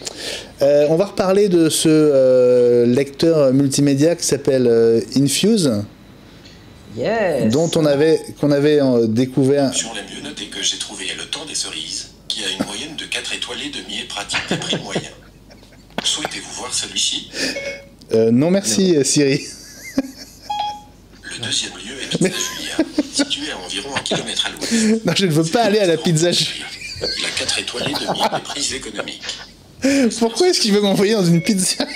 On va reparler de ce lecteur multimédia qui s'appelle Infuse. Yes. qu'on avait découvert. Sur la mieux notée que j'ai trouvé est le temps des cerises, qui a une moyenne de 4 étoiles et demi et pratique des prix moyens. Souhaitez-vous voir celui-ci? Non merci Siri. Le deuxième lieu est Pizza Julia, situé à environ 1 km à l'ouest. Non, je ne veux pas aller à la pizza. Il a 4 étoiles et demi et prix économiques. Pourquoi est-ce qu'il veut m'envoyer dans une pizzeria?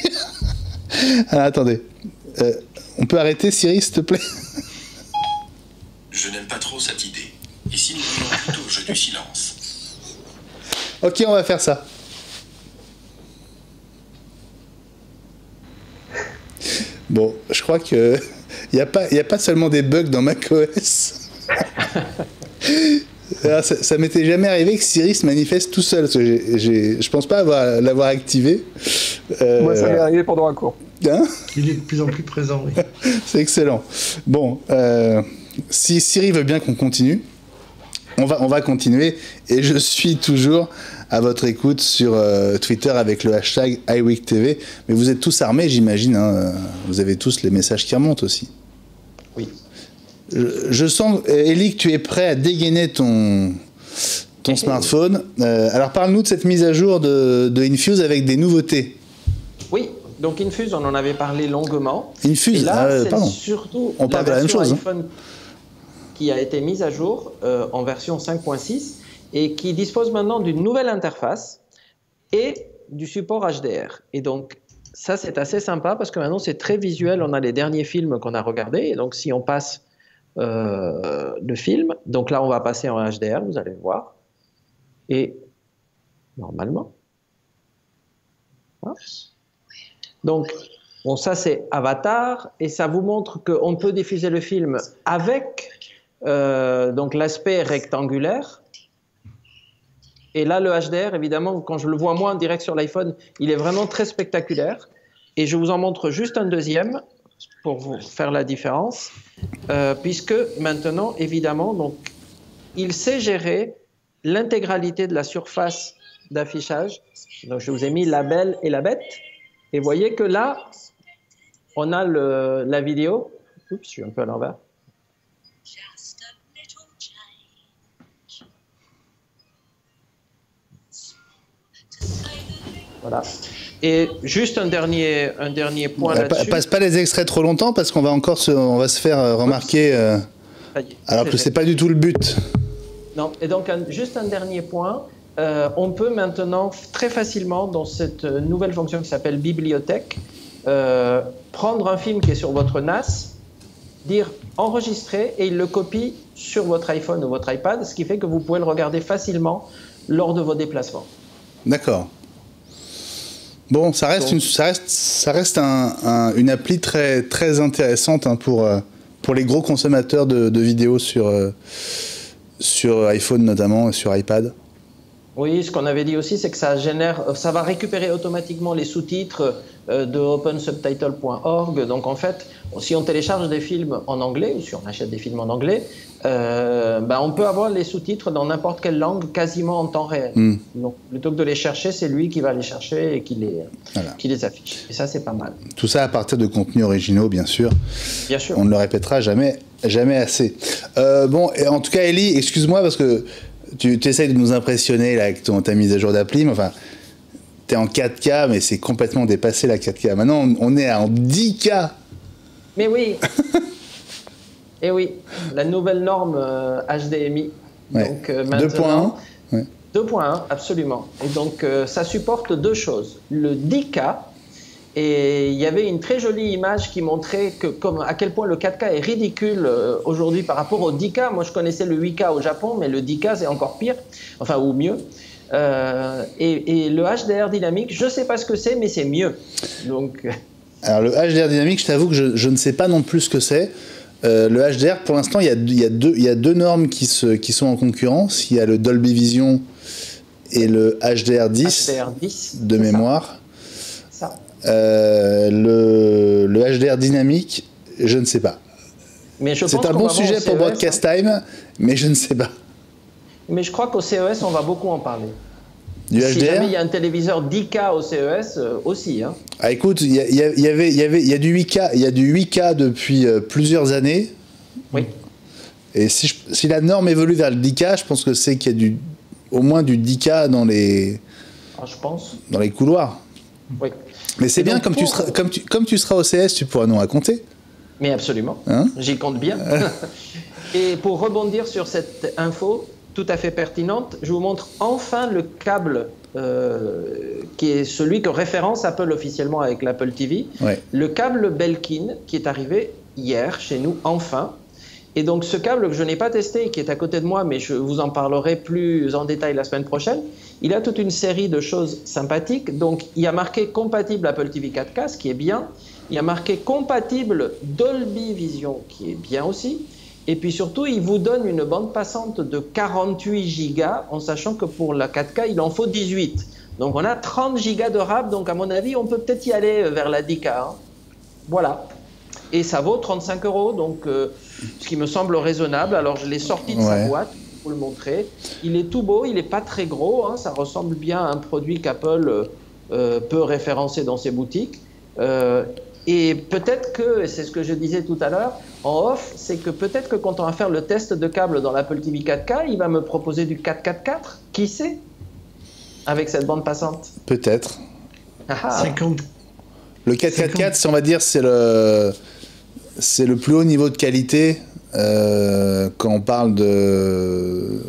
Alors attendez. On peut arrêter Siri, s'il te plaît? Je n'aime pas trop cette idée. Ici, nous voulons plutôt au jeu du silence. Ok, on va faire ça. Bon, je crois que il y a pas seulement des bugs dans macOS. Alors, ça m'était jamais arrivé que Siri se manifeste tout seul. Parce que je pense pas l'avoir activé. Moi, ça m'est arrivé pendant un cours. Hein? Il est de plus en plus présent, oui. C'est excellent. Bon, si Siri veut bien qu'on continue, on va continuer. Et je suis toujours à votre écoute sur Twitter avec le hashtag iWeekTV. Mais vous êtes tous armés, j'imagine. Hein, vous avez tous les messages qui remontent aussi. Oui. Je sens, Ellie, que tu es prêt à dégainer ton smartphone. Alors parle-nous de cette mise à jour de Infuse avec des nouveautés. Oui, donc Infuse, on en avait parlé longuement. Infuse, et là, c'est pardon. surtout On parle de la même chose. iPhone qui a été mise à jour en version 5.6 et qui dispose maintenant d'une nouvelle interface et du support HDR. Et donc, ça, c'est assez sympa parce que maintenant, c'est très visuel. On a les derniers films qu'on a regardés. Et donc, si on passe le film, donc là, on va passer en HDR, vous allez voir. Et normalement. Hein. Donc, bon, ça, c'est Avatar. Et ça vous montre qu'on peut diffuser le film avec donc l'aspect rectangulaire. Et là, le HDR, évidemment, quand je le vois moi en direct sur l'iPhone, il est vraiment très spectaculaire. Et je vous en montre juste un deuxième pour vous faire la différence. Puisque maintenant, évidemment, donc, il sait gérer l'intégralité de la surface d'affichage. Donc, je vous ai mis la belle et la bête. Et vous voyez que là, on a la vidéo. Oups, je suis un peu à l'envers. Voilà. Et juste un dernier point là-dessus. Passe pas les extraits trop longtemps parce qu'on va encore on va se faire remarquer. Alors que c'est pas du tout le but. Non. Et donc juste un dernier point. On peut maintenant très facilement dans cette nouvelle fonction qui s'appelle bibliothèque prendre un film qui est sur votre NAS, dire enregistrer et il le copie sur votre iPhone ou votre iPad, ce qui fait que vous pouvez le regarder facilement lors de vos déplacements. D'accord. Bon, ça reste une appli très, très intéressante hein, pour les gros consommateurs de vidéos sur iPhone notamment et sur iPad. Oui, ce qu'on avait dit aussi, c'est que ça va récupérer automatiquement les sous-titres de opensubtitle.org. Donc en fait, si on télécharge des films en anglais ou si on achète des films en anglais, on peut avoir les sous-titres dans n'importe quelle langue quasiment en temps réel. Donc plutôt que de les chercher, c'est lui qui va les chercher et qui les affiche. Et ça, c'est pas mal. Tout ça à partir de contenus originaux, bien sûr. Bien sûr. On ne le répétera jamais assez. Bon, et en tout cas, Ellie, excuse-moi parce que tu essayes de nous impressionner là, avec ta mise à jour d'appli, mais enfin, t'es en 4K, mais c'est complètement dépassé la 4K. Maintenant, on est en 10K. Mais oui. Et oui, la nouvelle norme HDMI. Ouais. Donc, maintenant, 2.1. Ouais. 2.1, absolument. Et donc, ça supporte deux choses. Le 10K, et il y avait une très jolie image qui montrait à quel point le 4K est ridicule aujourd'hui par rapport au 10K. Moi, je connaissais le 8K au Japon, mais le 10K, c'est encore pire, enfin, ou mieux. Et le HDR dynamique, je ne sais pas ce que c'est, mais c'est mieux. Donc... Alors, le HDR dynamique, je t'avoue que je ne sais pas non plus ce que c'est. Le HDR, pour l'instant, il y a deux normes qui sont en concurrence. Il y a le Dolby Vision et le HDR10, de mémoire. Ça. Le HDR dynamique, je ne sais pas. C'est un bon sujet pour Broadcast Time, mais je ne sais pas. Mais je crois qu'au CES, on va beaucoup en parler. Du HDR ? Si jamais il y a un téléviseur 10K au CES, aussi. Hein. Ah, écoute, il y a du 8K depuis plusieurs années, Oui. Et si la norme évolue vers le 10K, je pense que c'est qu'il y a au moins du 10K dans les, je pense. Dans les couloirs. Oui. Mais c'est bien, comme tu seras au CS, tu pourras nous raconter. Mais absolument, hein, j'y compte bien. Et pour rebondir sur cette info tout à fait pertinente, je vous montre enfin le câble qui est celui que référence Apple officiellement avec l'Apple TV. Ouais. Le câble Belkin qui est arrivé hier chez nous, enfin. Et donc ce câble que je n'ai pas testé, qui est à côté de moi, mais je vous en parlerai plus en détail la semaine prochaine, il a toute une série de choses sympathiques. Donc il y a marqué compatible Apple TV 4K, ce qui est bien. Il y a marqué compatible Dolby Vision, qui est bien aussi. Et puis surtout, il vous donne une bande passante de 48 Go, en sachant que pour la 4K, il en faut 18. Donc on a 30 Go de RAM, donc à mon avis, on peut peut-être y aller vers la 10K. Hein. Voilà. Et ça vaut 35 €, donc ce qui me semble raisonnable. Alors je l'ai sorti de sa boîte, pour vous le montrer. Il est tout beau, il n'est pas très gros, hein, ça ressemble bien à un produit qu'Apple peut référencer dans ses boutiques. Et peut-être que, et c'est ce que je disais tout à l'heure, en off, c'est que peut-être que quand on va faire le test de câble dans l'Apple TV 4K, il va me proposer du 444, qui sait, avec cette bande passante. Peut-être. Ah. 50. Le 444, on va dire, c'est le plus haut niveau de qualité quand on parle de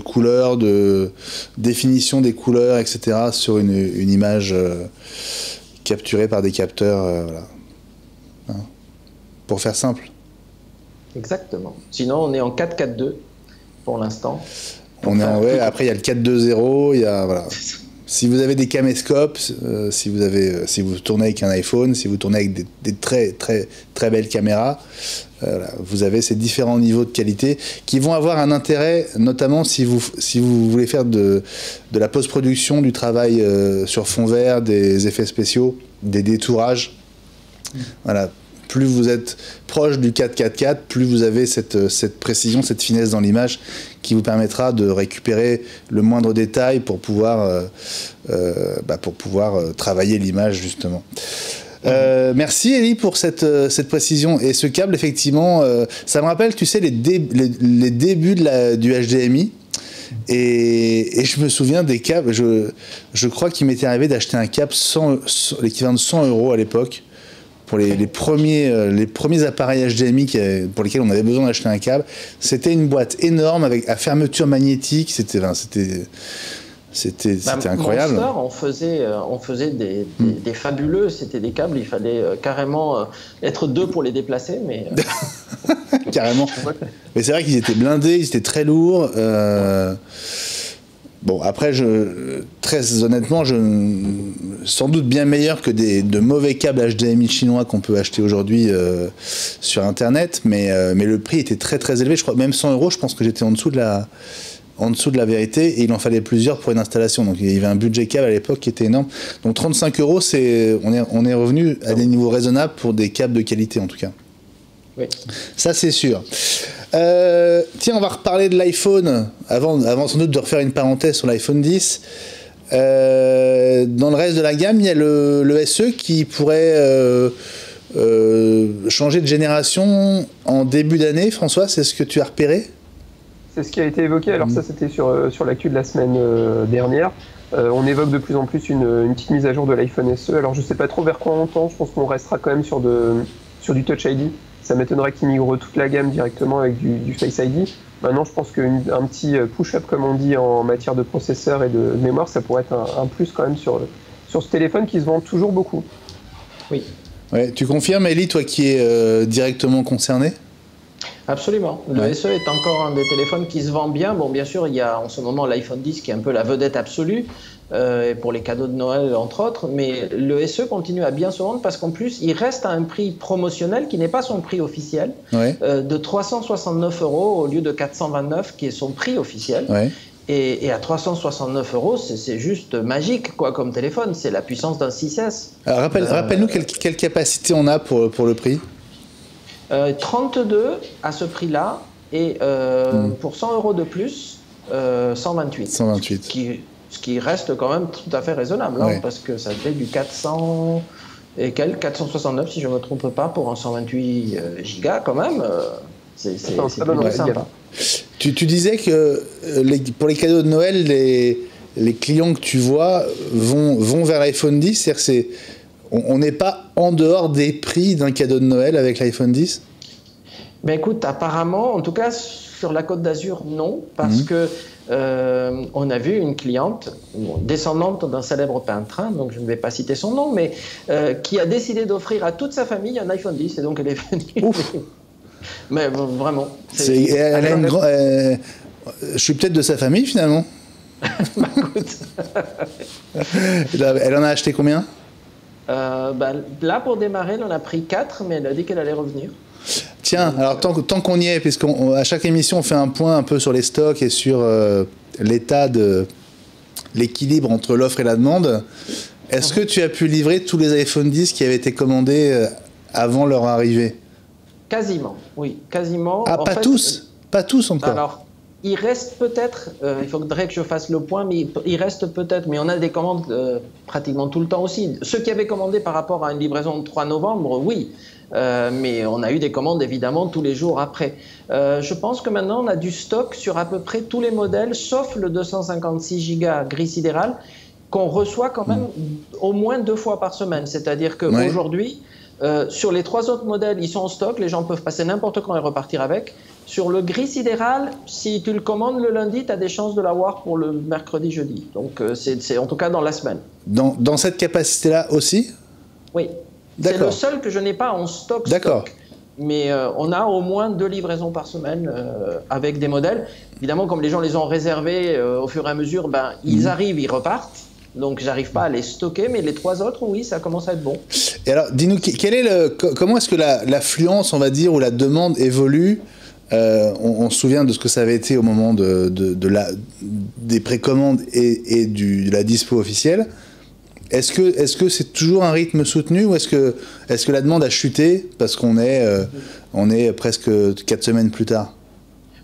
couleurs, de définition des couleurs, etc. sur une image capturée par des capteurs, voilà. Hein, pour faire simple. Exactement. Sinon, on est en 4.4.2 pour l'instant. Après, il y a le 4.2.0, il y a voilà. Si vous avez des caméscopes, si vous tournez avec un iPhone, si vous tournez avec des très très très belles caméras, vous avez ces différents niveaux de qualité qui vont avoir un intérêt, notamment si vous voulez faire de la post-production, du travail sur fond vert, des effets spéciaux, des détourages. Voilà. Plus vous êtes proche du 4.4.4, plus vous avez cette précision, cette finesse dans l'image qui vous permettra de récupérer le moindre détail pour pouvoir travailler l'image, justement. Merci Elie pour cette précision. Et ce câble, effectivement, ça me rappelle, tu sais, les débuts du HDMI. Et je me souviens des câbles, je crois qu'il m'était arrivé d'acheter un câble l'équivalent de 100 € à l'époque, pour les premiers appareils HDMI pour lesquels on avait besoin d'acheter un câble. C'était une boîte énorme à fermeture magnétique. C'était incroyable. Monster, on faisait des fabuleux. C'était des câbles. Il fallait carrément être deux pour les déplacer, mais carrément. Mais c'est vrai qu'ils étaient blindés, ils étaient très lourds. Bon, après, très honnêtement, sans doute bien meilleur que de mauvais câbles HDMI chinois qu'on peut acheter aujourd'hui sur Internet, mais le prix était très très élevé. Je crois même 100 €, je pense que j'étais en dessous de la vérité, et il en fallait plusieurs pour une installation. Donc il y avait un budget câble à l'époque qui était énorme. Donc 35 €, on est revenu à des niveaux raisonnables pour des câbles de qualité en tout cas. Oui. Ça c'est sûr. Tiens, on va reparler de l'iPhone avant sans doute de refaire une parenthèse sur l'iPhone 10. Dans le reste de la gamme, il y a le SE qui pourrait changer de génération en début d'année. François, c'est ce que tu as repéré ? C'est ce qui a été évoqué. Alors ça, c'était sur l'actu de la semaine dernière. On évoque de plus en plus une petite mise à jour de l'iPhone SE. Alors je ne sais pas trop vers quoi on tend. Je pense qu'on restera quand même sur du Touch ID. Ça m'étonnerait qu'ils migrent toute la gamme directement avec du Face ID. Maintenant, je pense qu'un petit push-up, comme on dit, en matière de processeur et de mémoire, ça pourrait être un plus quand même sur ce téléphone qui se vend toujours beaucoup. Oui. Ouais, tu confirmes, Elie, toi qui es directement concerné ? Absolument. Le SE est encore un des téléphones qui se vend bien. Bon, bien sûr, il y a en ce moment l'iPhone 10 qui est un peu la vedette absolue pour les cadeaux de Noël, entre autres. Mais le SE continue à bien se vendre parce qu'en plus, il reste à un prix promotionnel qui n'est pas son prix officiel, de 369 € au lieu de 429 qui est son prix officiel. Ouais. Et à 369 €, c'est juste magique quoi, comme téléphone. C'est la puissance d'un 6S. Alors, rappelle-nous quelle capacité on a pour le prix. 32 à ce prix-là, et pour 100 € de plus, 128. 128. Ce qui reste quand même tout à fait raisonnable, hein, parce que ça fait du 400 et 469 si je ne me trompe pas, pour un 128 Go quand même. C'est très plutôt bonne sympa. Tu disais que pour les cadeaux de Noël, les clients que tu vois vont vers l'iPhone 10, c'est-à-dire on n'est pas en dehors des prix d'un cadeau de Noël avec l'iPhone 10 ? Ben écoute, apparemment, en tout cas sur la Côte d'Azur, non, parce que on a vu une cliente, descendante d'un célèbre peintre, donc je ne vais pas citer son nom, mais qui a décidé d'offrir à toute sa famille un iPhone 10, et donc elle est venue. Mais vraiment. je suis peut-être de sa famille finalement. Bah, écoute. Elle en a acheté combien ? Là, pour démarrer, elle en a pris 4, mais elle a dit qu'elle allait revenir. Tiens, alors tant qu'on y est, puisqu'à chaque émission on fait un point un peu sur les stocks et sur l'état de l'équilibre entre l'offre et la demande, est-ce que tu as pu livrer tous les iPhone 10 qui avaient été commandés avant leur arrivée ? Quasiment, oui, quasiment. Ah, pas tous ? Pas tous encore ? Alors, il reste peut-être, il faudrait que je fasse le point, mais il reste peut-être, mais on a des commandes pratiquement tout le temps aussi. Ceux qui avaient commandé par rapport à une livraison de 3 novembre, oui. Mais on a eu des commandes évidemment tous les jours après. Je pense que maintenant on a du stock sur à peu près tous les modèles, sauf le 256 Go gris sidéral, qu'on reçoit quand même au moins 2 fois par semaine. C'est-à-dire qu'aujourd'hui, sur les 3 autres modèles, ils sont en stock, les gens peuvent passer n'importe quand et repartir avec. Sur le gris sidéral, si tu le commandes le lundi, tu as des chances de l'avoir pour le mercredi, jeudi. Donc c'est en tout cas dans la semaine. Dans cette capacité-là aussi ? Oui. C'est le seul que je n'ai pas en stock. D'accord. Mais on a au moins 2 livraisons par semaine avec des modèles. Évidemment, comme les gens les ont réservés au fur et à mesure, ils arrivent, ils repartent. Donc, j'arrive pas à les stocker, mais les 3 autres, oui, ça commence à être bon. Et alors, dis-nous, comment est-ce que l'affluence, on va dire, ou la demande évolue ? On se souvient de ce que ça avait été au moment des précommandes et de la dispo officielle. Est-ce que c'est toujours un rythme soutenu ou est-ce que la demande a chuté parce qu'on est presque 4 semaines plus tard ?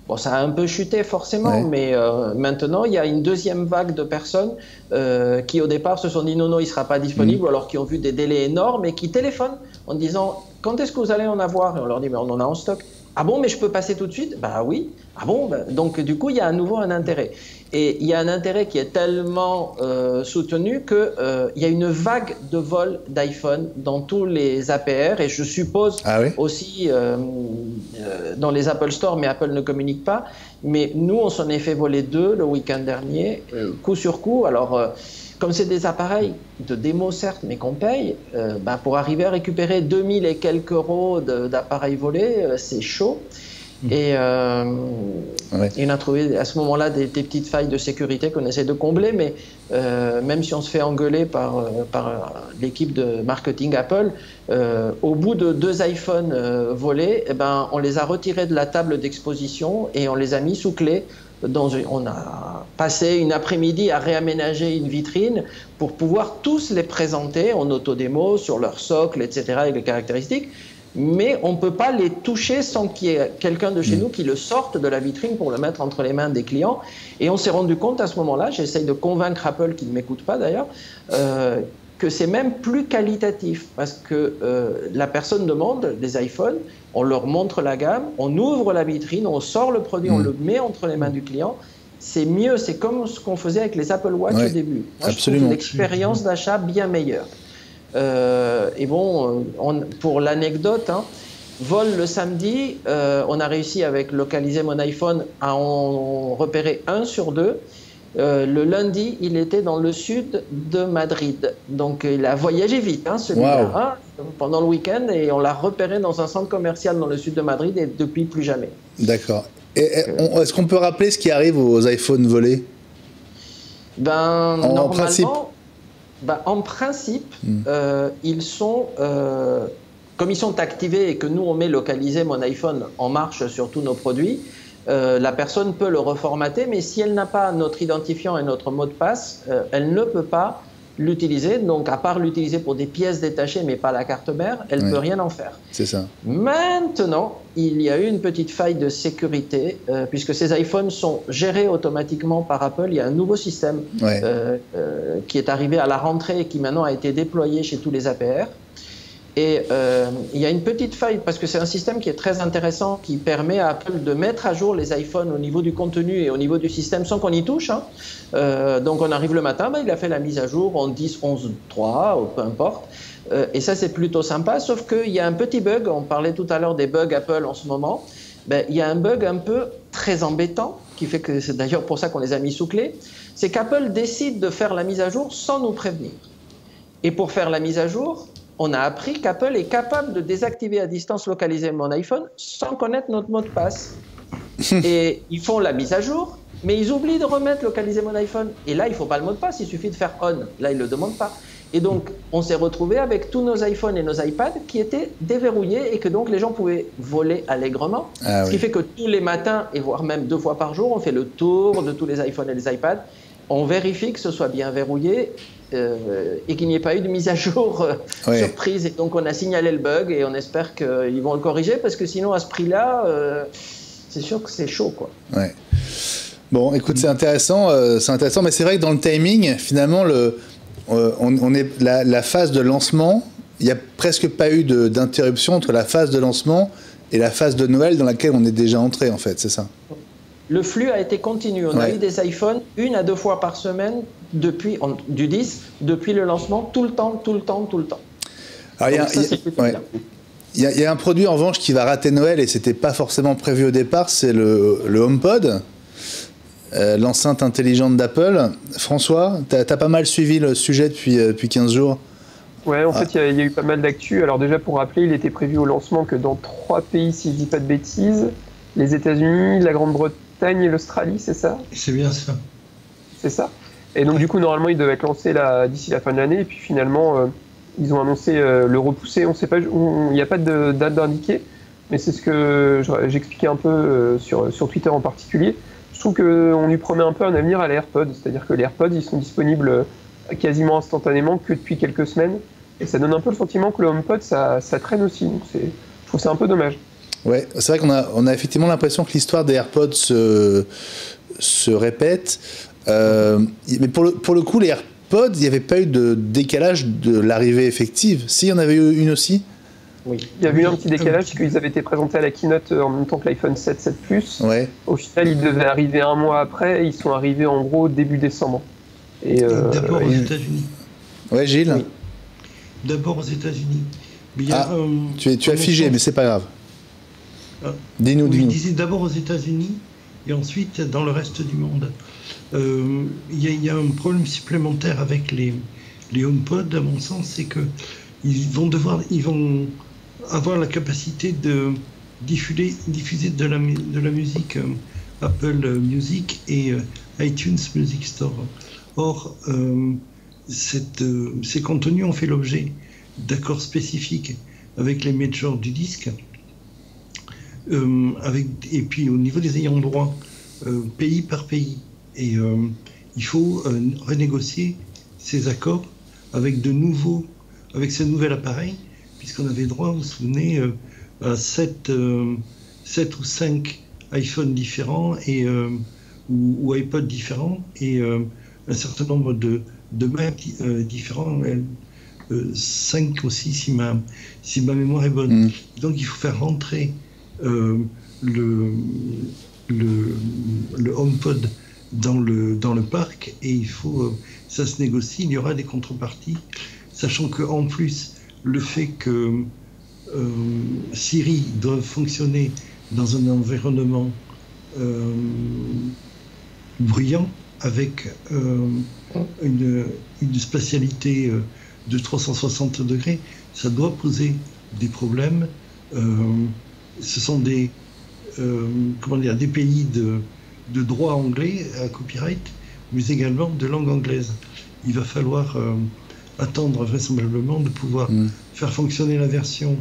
Bon, ça a un peu chuté forcément, mais maintenant il y a une deuxième vague de personnes qui au départ se sont dit non, il ne sera pas disponible, ou alors qui ont vu des délais énormes et qui téléphonent en disant quand est-ce que vous allez en avoir ? Et on leur dit mais on en a en stock. Ah bon, mais je peux passer tout de suite ? Bah oui. Ah bon, donc du coup il y a à nouveau un intérêt. Et il y a un intérêt qui est tellement soutenu qu'il y a une vague de vol d'iPhone dans tous les APR et je suppose aussi dans les Apple Store, mais Apple ne communique pas. Mais nous, on s'en est fait voler 2 le week-end dernier, coup sur coup. Alors, comme c'est des appareils de démo certes, mais qu'on paye, pour arriver à récupérer 2000 et quelques euros d'appareils volés, c'est chaud. Et on a trouvé à ce moment-là des petites failles de sécurité qu'on essaie de combler, mais même si on se fait engueuler par l'équipe de marketing Apple, au bout de 2 iPhones volés, on les a retirés de la table d'exposition et on les a mis sous clé. On a passé une après-midi à réaménager une vitrine pour pouvoir tous les présenter en autodémo sur leur socle, etc., avec les caractéristiques. Mais on ne peut pas les toucher sans qu'il y ait quelqu'un de chez nous qui le sorte de la vitrine pour le mettre entre les mains des clients. Et on s'est rendu compte à ce moment-là, j'essaye de convaincre Apple, qui ne m'écoute pas d'ailleurs, que c'est même plus qualitatif parce que la personne demande des iPhones, on leur montre la gamme, on ouvre la vitrine, on sort le produit, on le met entre les mains du client. C'est mieux, c'est comme ce qu'on faisait avec les Apple Watch au début. Moi, je trouve l'expérience d'achat bien meilleure. Et bon, pour l'anecdote, vol le samedi, on a réussi avec Localiser mon iPhone à en repérer 1 sur 2. Le lundi, il était dans le sud de Madrid. Donc, il a voyagé vite, celui-là, pendant le week-end, et on l'a repéré dans un centre commercial dans le sud de Madrid, et depuis, plus jamais. D'accord. Est-ce qu'on peut rappeler ce qui arrive aux iPhones volés ? Normalement, en principe, ils sont... comme ils sont activés et que nous, on met Localiser mon iPhone en marche sur tous nos produits, la personne peut le reformater, mais si elle n'a pas notre identifiant et notre mot de passe, elle ne peut pas l'utiliser. Donc, à part l'utiliser pour des pièces détachées, mais pas la carte mère, elle ne peut rien en faire. C'est ça. Maintenant, il y a eu une petite faille de sécurité, puisque ces iPhones sont gérés automatiquement par Apple. Il y a un nouveau système qui est arrivé à la rentrée et qui maintenant a été déployé chez tous les APR. Et il y a une petite faille, parce que c'est un système qui est très intéressant, qui permet à Apple de mettre à jour les iPhones au niveau du contenu et au niveau du système sans qu'on y touche. Donc on arrive le matin, il a fait la mise à jour en 10, 11, 3, ou peu importe. Et ça, c'est plutôt sympa, sauf qu'il y a un petit bug. On parlait tout à l'heure des bugs Apple en ce moment. Il y a un bug un peu très embêtant, qui fait que c'est d'ailleurs pour ça qu'on les a mis sous clé. C'est qu'Apple décide de faire la mise à jour sans nous prévenir. Et pour faire la mise à jour, on a appris qu'Apple est capable de désactiver à distance localisée mon iPhone sans connaître notre mot de passe. Et ils font la mise à jour, mais ils oublient de remettre localiser mon iPhone. Et là, il ne faut pas le mot de passe, il suffit de faire on. Là, ils ne le demandent pas. Et donc, on s'est retrouvé avec tous nos iPhones et nos iPads qui étaient déverrouillés et que donc les gens pouvaient voler allègrement. Ce qui fait que tous les matins, et voire même 2 fois par jour, on fait le tour de tous les iPhones et les iPads. On vérifie que ce soit bien verrouillé et qu'il n'y ait pas eu de mise à jour surprise. Et donc, on a signalé le bug et on espère qu'ils vont le corriger parce que sinon, à ce prix-là, c'est sûr que c'est chaud, quoi. Ouais. Bon, écoute, c'est intéressant, mais c'est vrai que dans le timing, finalement, on est la phase de lancement, il n'y a presque pas eu d'interruption entre la phase de lancement et la phase de Noël dans laquelle on est déjà entré, en fait, c'est ça? Le flux a été continu. On a eu des iPhones 1 à 2 fois par semaine depuis le lancement, tout le temps. Alors, il y a un produit, en revanche, qui va rater Noël et ce n'était pas forcément prévu au départ, c'est le HomePod. L'enceinte intelligente d'Apple. François, tu as pas mal suivi le sujet depuis 15 jours. Ouais, en fait, il y a eu pas mal d'actu. Alors déjà, pour rappeler, il était prévu au lancement que dans 3 pays, si je ne dis pas de bêtises, les États-Unis, la Grande-Bretagne et l'Australie, c'est ça? C'est bien ça. C'est ça. Et donc, du coup, normalement, il devait être lancé d'ici la fin de l'année. Et puis, finalement, ils ont annoncé le repousser. On sait pas, il n'y a pas de date indiquée, mais c'est ce que j'expliquais un peu sur Twitter en particulier. Je trouve qu'on lui promet un peu un avenir à l'AirPod, c'est-à-dire que les AirPods, ils sont disponibles quasiment instantanément que depuis quelques semaines, et ça donne un peu le sentiment que le HomePod, ça traîne aussi, donc je trouve ça un peu dommage. Ouais, c'est vrai qu'on a effectivement l'impression que l'histoire des AirPods se répète, mais pour le coup, les AirPods, il n'y avait pas eu de décalage de l'arrivée effective. Si, il y en avait eu une aussi. Oui. Il y a eu un petit décalage parce qu'ils avaient été présentés à la keynote en même temps que l'iPhone 7, 7 Plus. Ouais. Au final, ils devaient arriver 1 mois après et ils sont arrivés en gros début décembre. D'abord aux États-Unis. Ouais, Gilles. Oui. D'abord aux États-Unis. Tu as figé, mais c'est pas grave. Dis-nous. Il disait d'abord aux États-Unis et ensuite dans le reste du monde. Il y a un problème supplémentaire avec les HomePod, à mon sens, c'est que ils vont avoir la capacité de diffuser de la musique Apple Music et iTunes Music Store. Or, ces contenus ont fait l'objet d'accords spécifiques avec les majors du disque, et puis au niveau des ayants droit, pays par pays. Et il faut renégocier ces accords avec ce nouvel appareil, puisqu'on avait droit, vous vous souvenez, à 7 ou 5 iPhones différents ou iPods différents et un certain nombre de Macs différents, 5 aussi si ma mémoire est bonne. Donc il faut faire rentrer le HomePod dans le parc et ça se négocie, il y aura des contreparties. Sachant qu'en plus, le fait que Siri doit fonctionner dans un environnement bruyant, avec une spatialité de 360 degrés, ça doit poser des problèmes. Ce sont des pays de droit anglais à copyright, mais également de langue anglaise. Il va falloir attendre vraisemblablement de pouvoir faire fonctionner la version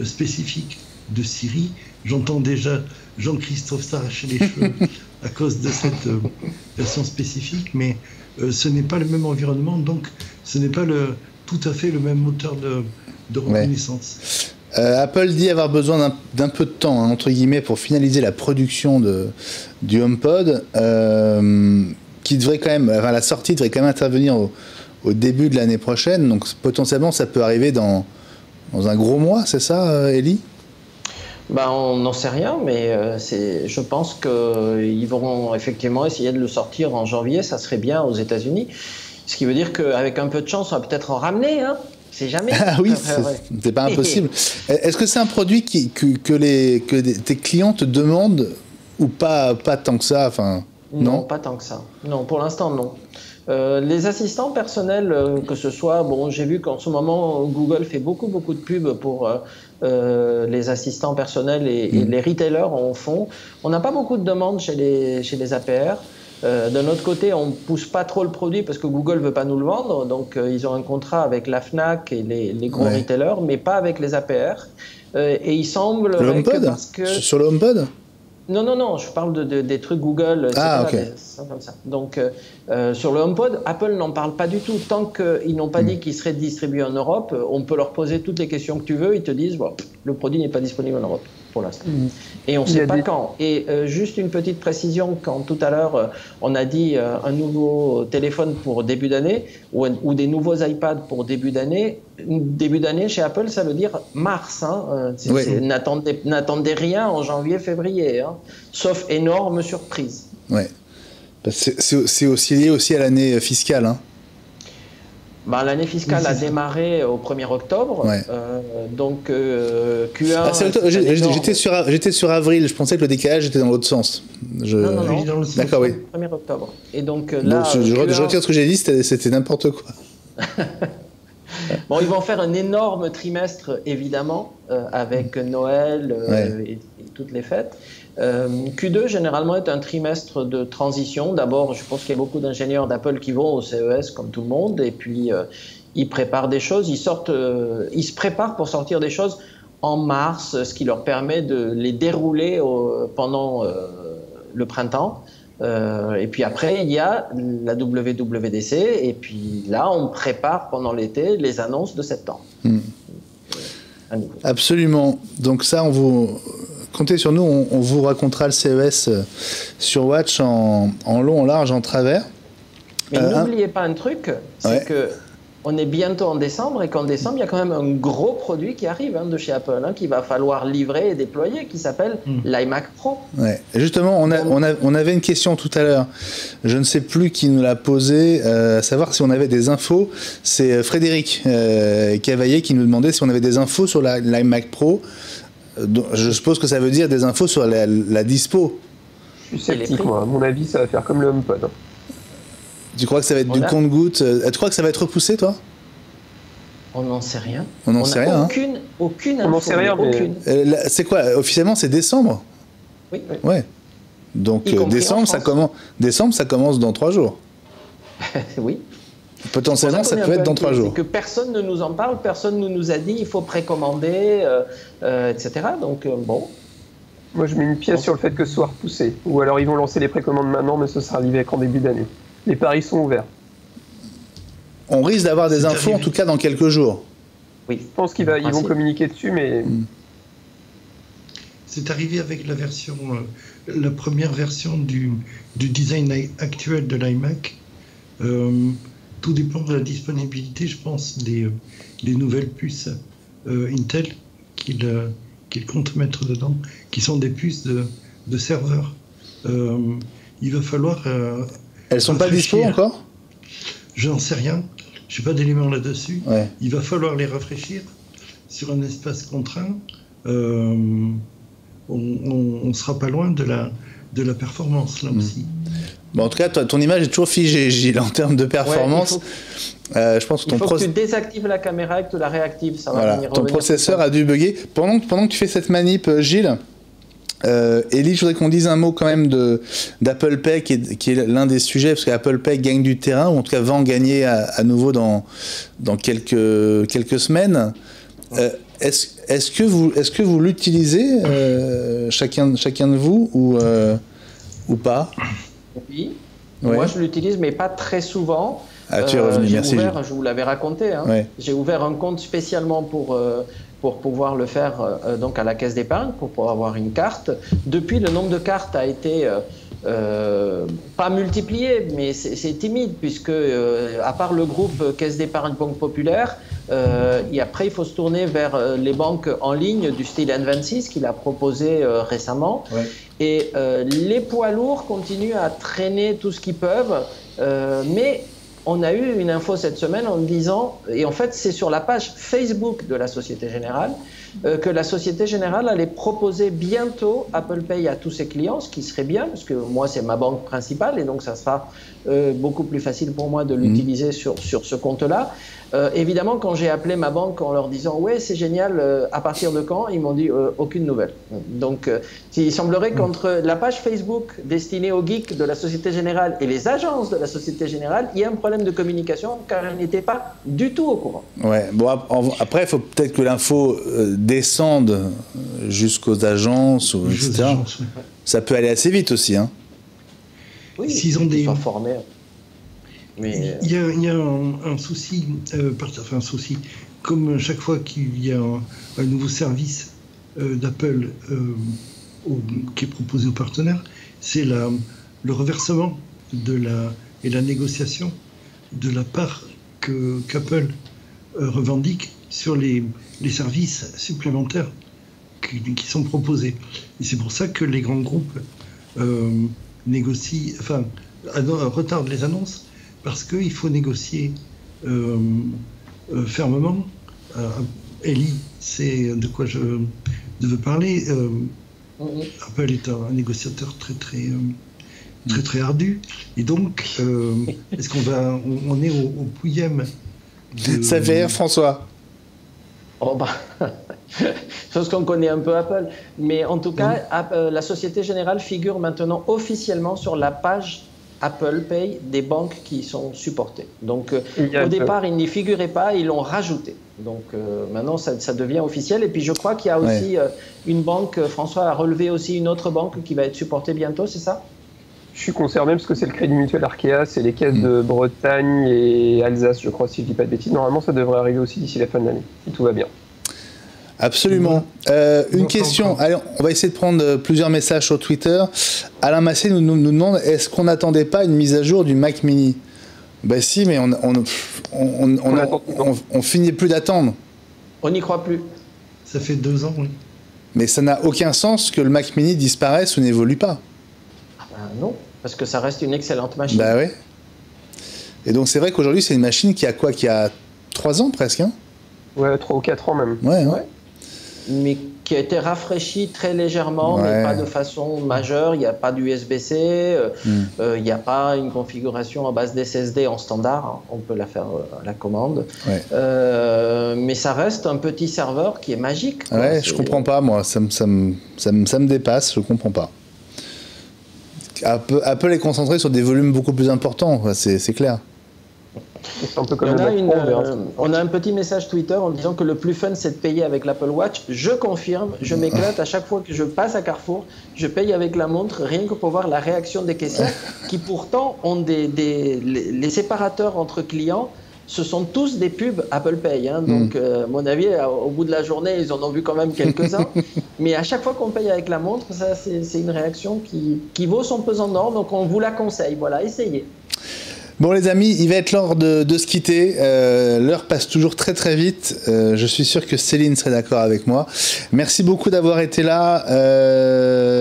spécifique de Siri. J'entends déjà Jean-Christophe s'arracher les cheveux à cause de cette version spécifique, mais ce n'est pas le même environnement, donc ce n'est pas tout à fait le même moteur de reconnaissance. Apple dit avoir besoin d'un peu de temps, entre guillemets, pour finaliser la production du HomePod, qui devrait quand même, la sortie devrait quand même intervenir au début de l'année prochaine, donc potentiellement ça peut arriver dans Dans un gros mois, c'est ça, Ellie? Ben, on n'en sait rien, mais je pense qu'ils vont effectivement essayer de le sortir en janvier, ça serait bien aux États-Unis. Ce qui veut dire qu'avec un peu de chance, on va peut-être en ramener, hein. C'est jamais. Ah oui, c'est pas impossible. Est-ce que c'est un produit que tes clients te demandent ou pas tant que ça, enfin, non, pas tant que ça. Non, pour l'instant, non. Les assistants personnels, que ce soit, bon, j'ai vu qu'en ce moment, Google fait beaucoup de pubs pour les assistants personnels et les retailers en font. On n'a pas beaucoup de demandes chez les APR. D'un autre côté, on ne pousse pas trop le produit parce que Google ne veut pas nous le vendre. Donc, ils ont un contrat avec la Fnac et les gros retailers, mais pas avec les APR. Et il semble le HomePod parce que... Sur le HomePod? Non, je parle des trucs Google, etc. Ah, ok. Comme ça. Donc, sur le HomePod, Apple n'en parle pas du tout. Tant qu'ils n'ont pas dit qu'ils seraient distribués en Europe, on peut leur poser toutes les questions que tu veux. Ils te disent, bon, le produit n'est pas disponible en Europe pour l'instant. Et on ne sait pas quand. Et juste une petite précision, quand tout à l'heure, on a dit un nouveau téléphone pour début d'année ou des nouveaux iPads pour début d'année chez Apple, ça veut dire mars. Hein. N'attendez rien en janvier, février. Hein. Sauf énorme surprise. Ouais. C'est aussi lié aussi à l'année fiscale. Hein. Ben, l'année fiscale a démarré au 1er octobre. Ouais. Donc, Q1. J'étais sur avril. Je pensais que le décalage était dans l'autre sens. Non. D'accord, oui. 1er octobre. Et donc, là. Donc, je retire ce que j'ai dit, c'était n'importe quoi. Bon, ils vont faire un énorme trimestre, évidemment, avec Noël et toutes les fêtes. Q2, généralement, est un trimestre de transition. D'abord, je pense qu'il y a beaucoup d'ingénieurs d'Apple qui vont au CES, comme tout le monde, et puis ils préparent des choses. Ils se préparent pour sortir des choses en mars, ce qui leur permet de les dérouler pendant le printemps. Et puis après, il y a la WWDC, et puis là, on prépare pendant l'été les annonces de septembre. Absolument. Donc ça, comptez sur nous, on vous racontera le CES sur Watch en long, en large, en travers. Mais n'oubliez pas un truc, c'est que on est bientôt en décembre, et qu'en décembre, il y a quand même un gros produit qui arrive de chez Apple, qu'il va falloir livrer et déployer, qui s'appelle l'iMac Pro. Ouais. Et justement, on avait une question tout à l'heure. Je ne sais plus qui nous l'a posée, à savoir si on avait des infos. C'est Frédéric Cavaillé qui nous demandait si on avait des infos sur l'iMac Pro. Je suppose que ça veut dire des infos sur la dispo. Je suis sceptique, moi. À mon avis, ça va faire comme le HomePod. Tu crois que ça va être du compte-goutte? Tu crois que ça va être repoussé, toi? On n'en sait rien. On n'en sait rien. Aucune info. On n'en sait rien, mais... C'est quoi? Officiellement, c'est décembre? Oui. Ouais. Donc, décembre, ça commence dans 3 jours. Oui. Potentiellement, ça peut être dans 3 jours. Que personne ne nous en parle, personne ne nous a dit il faut précommander, etc. Donc, bon. Moi, je mets une pièce sur le fait que ce soit repoussé. Ou alors, ils vont lancer les précommandes maintenant, mais ce sera arrivé qu'en début d'année. Les paris sont ouverts. On risque d'avoir des infos, en tout cas, dans quelques jours. Oui. Je pense qu'ils vont communiquer dessus, mais... C'est arrivé avec la première version du design actuel de l'iMac. Tout dépend de la disponibilité, je pense, des nouvelles puces Intel qu'ils comptent mettre dedans, qui sont des puces de serveurs. Il va falloir... Elles sont pas dispo encore? Je n'en sais rien. Je n'ai pas d'éléments là-dessus. Ouais. Il va falloir les rafraîchir sur un espace contraint. On sera pas loin de la performance, là aussi. Bon, en tout cas, ton image est toujours figée, Gilles, en termes de performance. Je pense que il faut que tu désactives la caméra et que tu la réactives. Ça va venir ton processeur a dû bugger. Pendant que tu fais cette manip, Gilles, Ellie, je voudrais qu'on dise un mot quand même d'Apple Pay, qui est l'un des sujets, parce qu'Apple Pay gagne du terrain, ou en tout cas va en gagner à nouveau dans quelques semaines. Est-ce que vous l'utilisez, chacun de vous, ou pas? Oui. Moi je l'utilise, mais pas très souvent. Ah, tu es revenu, merci. Je vous l'avais raconté. J'ai ouvert un compte spécialement pour pouvoir le faire donc à la caisse d'épargne, pour pouvoir avoir une carte. Depuis, le nombre de cartes a été pas multiplié, mais c'est timide, puisque à part le groupe Caisse d'épargne Banque Populaire, et après il faut se tourner vers les banques en ligne du style N26 qu'il a proposé récemment. Ouais. Et les poids lourds continuent à traîner tout ce qu'ils peuvent, mais on a eu une info cette semaine en disant, et en fait c'est sur la page Facebook de la Société Générale, que la Société Générale allait proposer bientôt Apple Pay à tous ses clients, ce qui serait bien, parce que moi c'est ma banque principale, et donc ça sera beaucoup plus facile pour moi de l'utiliser sur ce compte-là. Évidemment, quand j'ai appelé ma banque en leur disant « Ouais, c'est génial, à partir de quand ?» Ils m'ont dit « Aucune nouvelle. » Donc, il semblerait qu'entre la page Facebook destinée aux geeks de la Société Générale et les agences de la Société Générale, il y a un problème de communication, car elles n'étaient pas du tout au courant. Ouais, bon, après, il faut peut-être que l'info descende jusqu'aux agences, etc. Agences, oui. Ça peut aller assez vite aussi, hein. Oui, s'ils ont des... formés. Mais... Il y a un souci, enfin un souci, comme chaque fois qu'il y a un nouveau service d'Apple qui est proposé aux partenaires, c'est le reversement et la négociation de la part qu'Apple revendique sur les services supplémentaires qui sont proposés. Et c'est pour ça que les grands groupes négocient, enfin, retardent les annonces, parce qu'il faut négocier fermement. Ellie, c'est de quoi je veux parler. Apple est un négociateur très ardu. Et donc, est-ce on est au pouillème Ça fait rire, François. Oh bah, je pense qu'on connaît un peu Apple. Mais en tout cas, la Société Générale figure maintenant officiellement sur la page Apple Pay des banques qui sont supportées. Donc, au départ, ils n'y figuraient pas, ils l'ont rajouté. Donc, maintenant, ça devient officiel. Et puis, je crois qu'il y a aussi une banque, François a relevé aussi une autre banque qui va être supportée bientôt, c'est ça ? Je suis concerné parce que c'est le Crédit Mutuel Arkea, c'est les caisses de Bretagne et Alsace, je crois, si je ne dis pas de bêtises. Normalement, ça devrait arriver aussi d'ici la fin de l'année, si tout va bien. Absolument. Une question. Allez, on va essayer de prendre plusieurs messages sur Twitter. Alain Massé nous demande, est-ce qu'on n'attendait pas une mise à jour du Mac Mini ? Ben si, mais on finit plus d'attendre. On n'y croit plus. Ça fait 2 ans, oui. Mais ça n'a aucun sens que le Mac Mini disparaisse ou n'évolue pas. Ah ben non, parce que ça reste une excellente machine. Bah oui. Et donc c'est vrai qu'aujourd'hui c'est une machine qui a quoi ? Qui a 3 ans presque, hein ? Ouais, 3 ou 4 ans même. Ouais. Mais qui a été rafraîchi très légèrement, mais pas de façon majeure. Il n'y a pas d'USB-C, il n'y a pas une configuration à base d'SSD en standard. On peut la faire à la commande. Ouais. Mais ça reste un petit serveur qui est magique, quoi. Ouais, je comprends pas, moi. Ça me dépasse, je comprends pas. Apple est concentré sur des volumes beaucoup plus importants, c'est clair. Un peu comme on a un petit message Twitter en disant que le plus fun c'est de payer avec l'Apple Watch. Je confirme, je m'éclate à chaque fois que je passe à Carrefour, je paye avec la montre rien que pour voir la réaction des caissières qui pourtant ont les séparateurs entre clients. Ce sont tous des pubs Apple Pay, hein. Donc à mon avis au bout de la journée ils en ont vu quand même quelques-uns, mais à chaque fois qu'on paye avec la montre, ça c'est une réaction qui vaut son pesant d'or, donc on vous la conseille, voilà, essayez. Bon les amis, il va être l'heure de se quitter. L'heure passe toujours très très vite. Je suis sûr que Céline serait d'accord avec moi. Merci beaucoup d'avoir été là.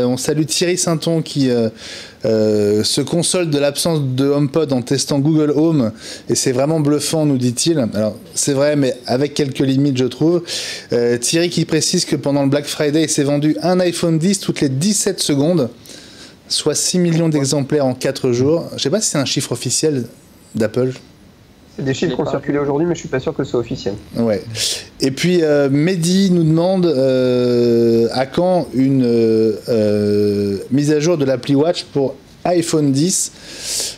On salue Thierry Sainton qui se console de l'absence de HomePod en testant Google Home. Et c'est vraiment bluffant, nous dit-il. Alors c'est vrai, mais avec quelques limites je trouve. Thierry qui précise que pendant le Black Friday, il s'est vendu un iPhone 10 toutes les 17 secondes. Soit 6 millions d'exemplaires en 4 jours. Je ne sais pas si c'est un chiffre officiel d'Apple. C'est des chiffres qui ont circulé aujourd'hui, mais je ne suis pas sûr que ce soit officiel. Ouais. Et puis, Mehdi nous demande à quand une mise à jour de l'appli Watch pour iPhone 10.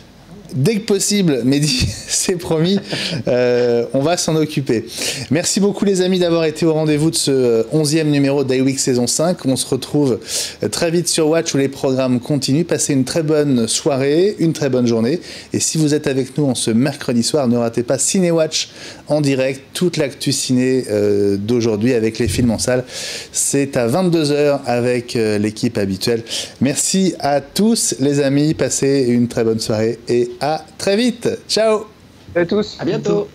dès que possible, Mehdi, c'est promis, on va s'en occuper. Merci beaucoup les amis d'avoir été au rendez-vous de ce 11e numéro d'iWeek saison 5. On se retrouve très vite sur Watch où les programmes continuent. Passez une très bonne soirée, une très bonne journée. Et si vous êtes avec nous en ce mercredi soir, ne ratez pas Ciné Watch en direct, toute l'actu ciné d'aujourd'hui avec les films en salle. C'est à 22h avec l'équipe habituelle. Merci à tous les amis, passez une très bonne soirée et à très vite. Ciao. Salut à tous. À bientôt.